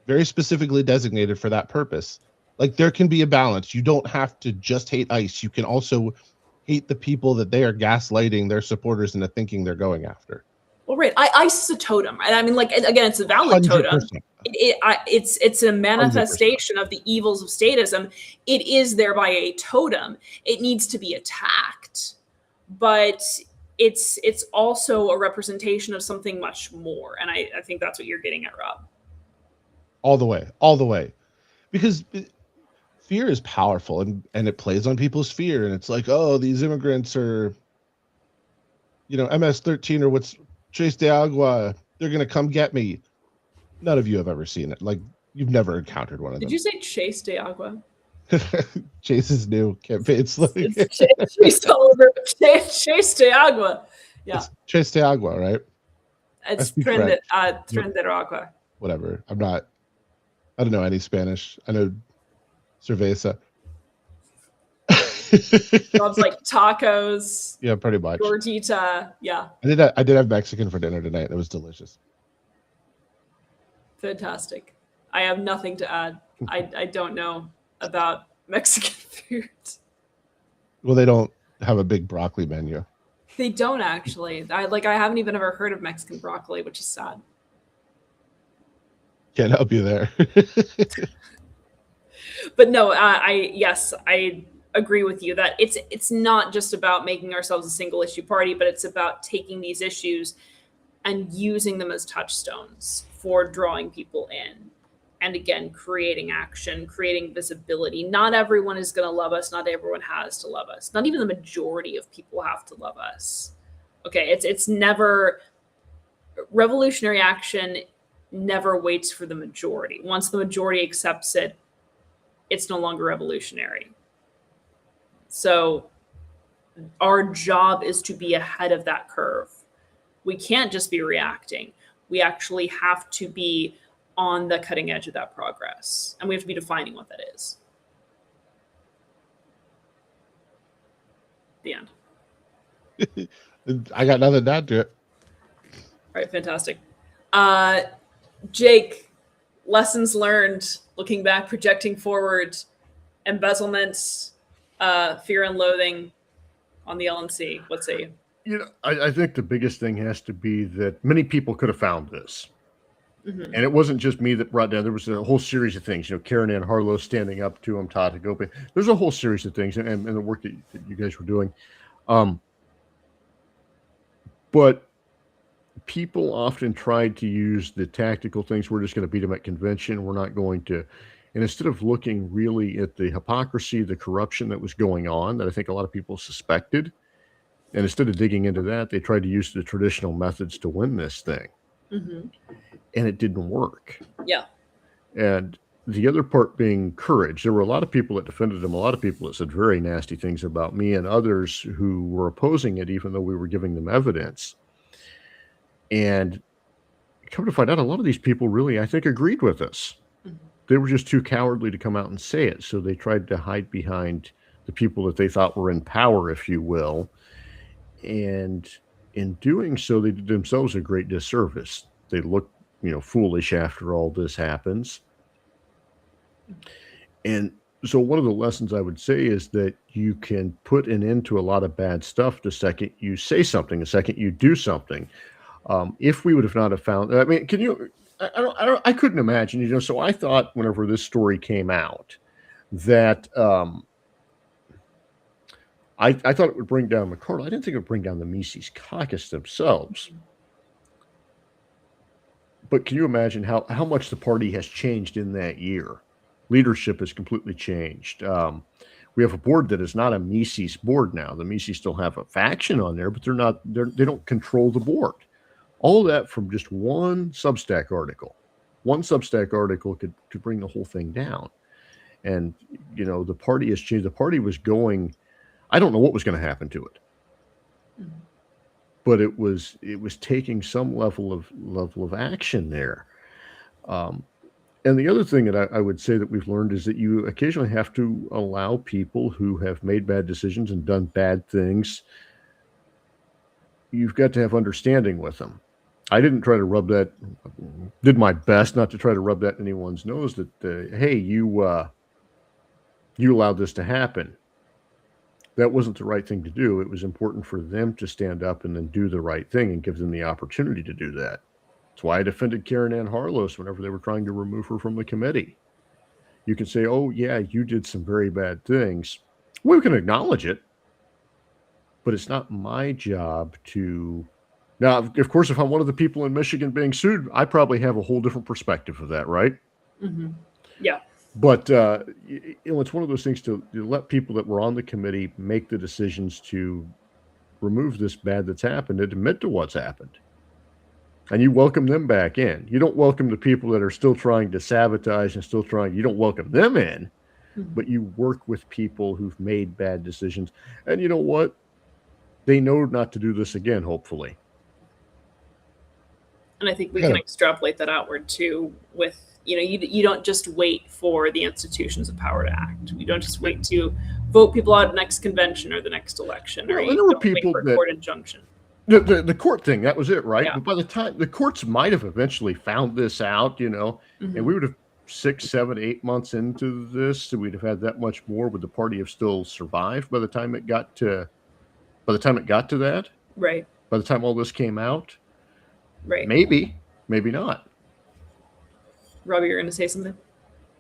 very specifically designated for that purpose. Like, there can be a balance. You don't have to just hate ICE. You can also hate the people that they are gaslighting their supporters into thinking they're going after. Well, right. ICE is a totem, right? I mean, like, again, it's a valid 100%. Totem. It's a manifestation 100%. Of the evils of statism. It is thereby a totem. It needs to be attacked, but it's also a representation of something much more. And I think that's what you're getting at, Rob. All the way. Because fear is powerful and it plays on people's fear. And it's like, oh, these immigrants are, MS-13 or what's Tres de Agua, they're going to come get me. None of you have ever seen it. Like, you've never encountered one of Did them. you say Chase de Agua? Chase's new campaign. It's like It's Chase Oliver. Chase de Agua. Yeah. It's Chase de Agua, right? It's speak Tren de, French. Tren de Agua. Whatever. I don't know any Spanish. I know cerveza. Loves like tacos. Yeah, pretty much. Gordita. Yeah. I did have Mexican for dinner tonight. It was delicious. Fantastic. I have nothing to add. I don't know about Mexican food. Well, they don't have a big broccoli menu. They don't actually. I haven't even ever heard of Mexican broccoli, which is sad. Can't help you there. But no, I agree with you that it's not just about making ourselves a single issue party, but it's about taking these issues and using them as touchstones for drawing people in. And again, creating action, creating visibility. Not everyone is going to love us. Not everyone has to love us. Not even the majority of people have to love us. Okay, it's never, revolutionary action never waits for the majority. Once the majority accepts it, it's no longer revolutionary. So our job is to be ahead of that curve. We can't just be reacting. We actually have to be on the cutting edge of that progress. And we have to be defining what that is. The end. I got nothing to add to it. All right, fantastic. Jake, lessons learned, looking back, projecting forward, embezzlement, fear and loathing on the LNC. What say you? You know, I think the biggest thing has to be that many people could have found this. Mm-hmm. And it wasn't just me that brought down. There was a whole series of things. You know, Karen Ann Harlow standing up to him, Tata Gope. There's a whole series of things, and the work that you guys were doing. But people often tried to use the tactical things. We're just going to beat them at convention. We're not going to. And instead of looking really at the hypocrisy, the corruption that was going on, that I think a lot of people suspected, and instead of digging into that, they tried to use the traditional methods to win this thing. Mm-hmm. And it didn't work. Yeah. And the other part being courage. There were a lot of people that defended him, a lot of people that said very nasty things about me, and others who were opposing it, even though we were giving them evidence. And come to find out, a lot of these people really, I think, agreed with us. Mm-hmm. They were just too cowardly to come out and say it. So they tried to hide behind the people that they thought were in power, if you will. And in doing so, they did themselves a great disservice. They looked, foolish after all this happens. And so one of the lessons I would say is that you can put an end to a lot of bad stuff the second you say something, the second you do something. If we would have not have found, I mean, I couldn't imagine, so I thought whenever this story came out that, I thought it would bring down McArdle. I didn't think it would bring down the Mises caucus themselves. But can you imagine how much the party has changed in that year? Leadership has completely changed. We have a board that is not a Mises board now. The Mises still have a faction on there, but they don't control the board. All of that from just one Substack article. One Substack article could bring the whole thing down. And, the party has changed. The party was going, I don't know what was going to happen to it. Mm-hmm. But it was taking some level of action there. And the other thing that I would say that we've learned is that you occasionally have to allow people who have made bad decisions and done bad things. You've got to have understanding with them. I didn't try to did my best not to try to rub that in anyone's nose that, hey, you allowed this to happen. That wasn't the right thing to do. It was important for them to stand up and then do the right thing and give them the opportunity to do that. That's why I defended Karen Ann Harlow whenever they were trying to remove her from the committee. You can say, oh, yeah, you did some very bad things. We can acknowledge it, but it's not my job to... Now, of course, if I'm one of the people in Michigan being sued, I probably have a whole different perspective of that, right? Mm-hmm. Yeah. But, it's one of those things to let people that were on the committee make the decisions to remove this bad that's happened and admit to what's happened. and you welcome them back in. You don't welcome the people that are still trying to sabotage and still trying. You don't welcome them in, but you work with people who've made bad decisions. And you know what? They know not to do this again, hopefully. And I think we can extrapolate that outward too with, you don't just wait for the institutions of power to act. You don't just wait to vote people out at the next convention or the next election, or you don't wait for a court injunction. The court thing, that was it, right? Yeah. But by the time the courts might have eventually found this out, and we would have 6, 7, 8 months into this, so we'd have had that much more. Would the party have still survived by the time it got to that? Right. By the time all this came out? Right. Maybe not. Robbie, you're going to say something?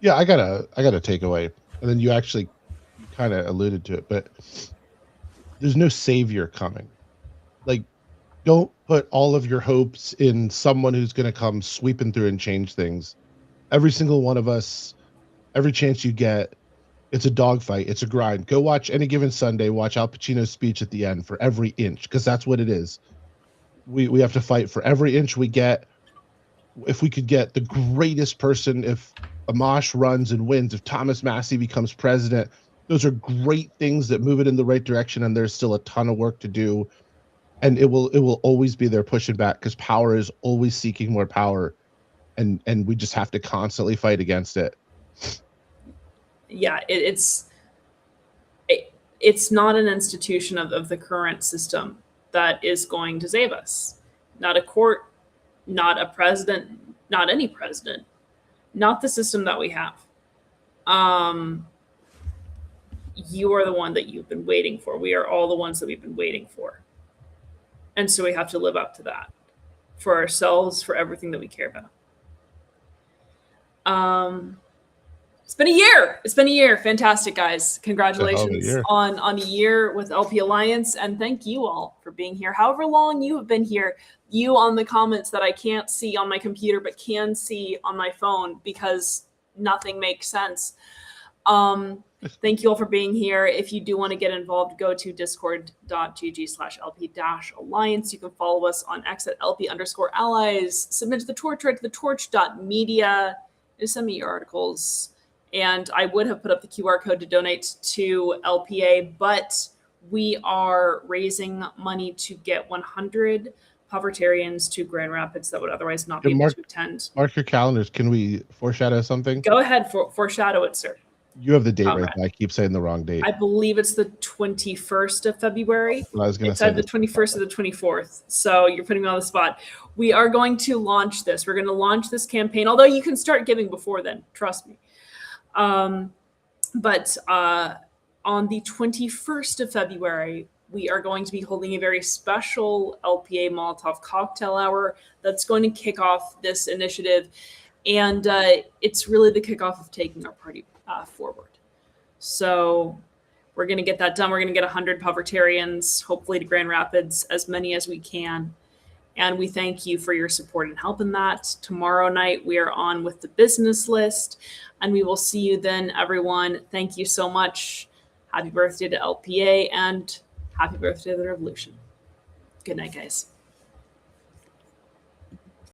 Yeah, I got a takeaway, and then you actually kind of alluded to it, but there's no savior coming. Like, don't put all of your hopes in someone who's going to come sweeping through and change things. Every single one of us, every chance you get, it's a dogfight. It's a grind. Go watch Any Given Sunday. Watch Al Pacino's speech at the end for every inch, because that's what it is. We have to fight for every inch we get. If we could get the greatest person, if Amash runs and wins, if Thomas Massey becomes president, those are great things that move it in the right direction, and there's still a ton of work to do. And it will always be there pushing back, because power is always seeking more power, and we just have to constantly fight against it. Yeah, it's not an institution of the current system that is going to save us. Not a court, not a president, not any president, not the system that we have. You are the one that you've been waiting for. We are all the ones that we've been waiting for. And so we have to live up to that for ourselves, for everything that we care about. It's been a year. It's been a year. Fantastic, guys. Congratulations on a year with LP Alliance. And thank you all for being here. However long you have been here, you on the comments that I can't see on my computer, but can see on my phone because nothing makes sense. Thank you all for being here. If you do want to get involved, go to discord.gg/LP-Alliance. You can follow us on X at LP_allies. Submit to the torch right to the torch.media. Just send me your articles. And I would have put up the QR code to donate to LPA, but we are raising money to get 100 Povertarians to Grand Rapids that would otherwise not be able to attend. Mark your calendars. Can we foreshadow something? Go ahead, foreshadow it, sir. You have the date right now. I keep saying the wrong date. I believe it's the 21st of February. I was going to say the 21st or the 24th. So you're putting me on the spot. We are going to launch this. We're going to launch this campaign, although you can start giving before then. Trust me. But on the 21st of February, we are going to be holding a very special LPA Molotov cocktail hour that's going to kick off this initiative. And it's really the kickoff of taking our party forward. So we're going to get that done. We're going to get 100 Povertarians, hopefully to Grand Rapids, as many as we can. And we thank you for your support and help in that. Tomorrow night, we are on with the business list, and we will see you then, everyone. Thank you so much. Happy birthday to LPA, and happy birthday to the revolution. Good night, guys.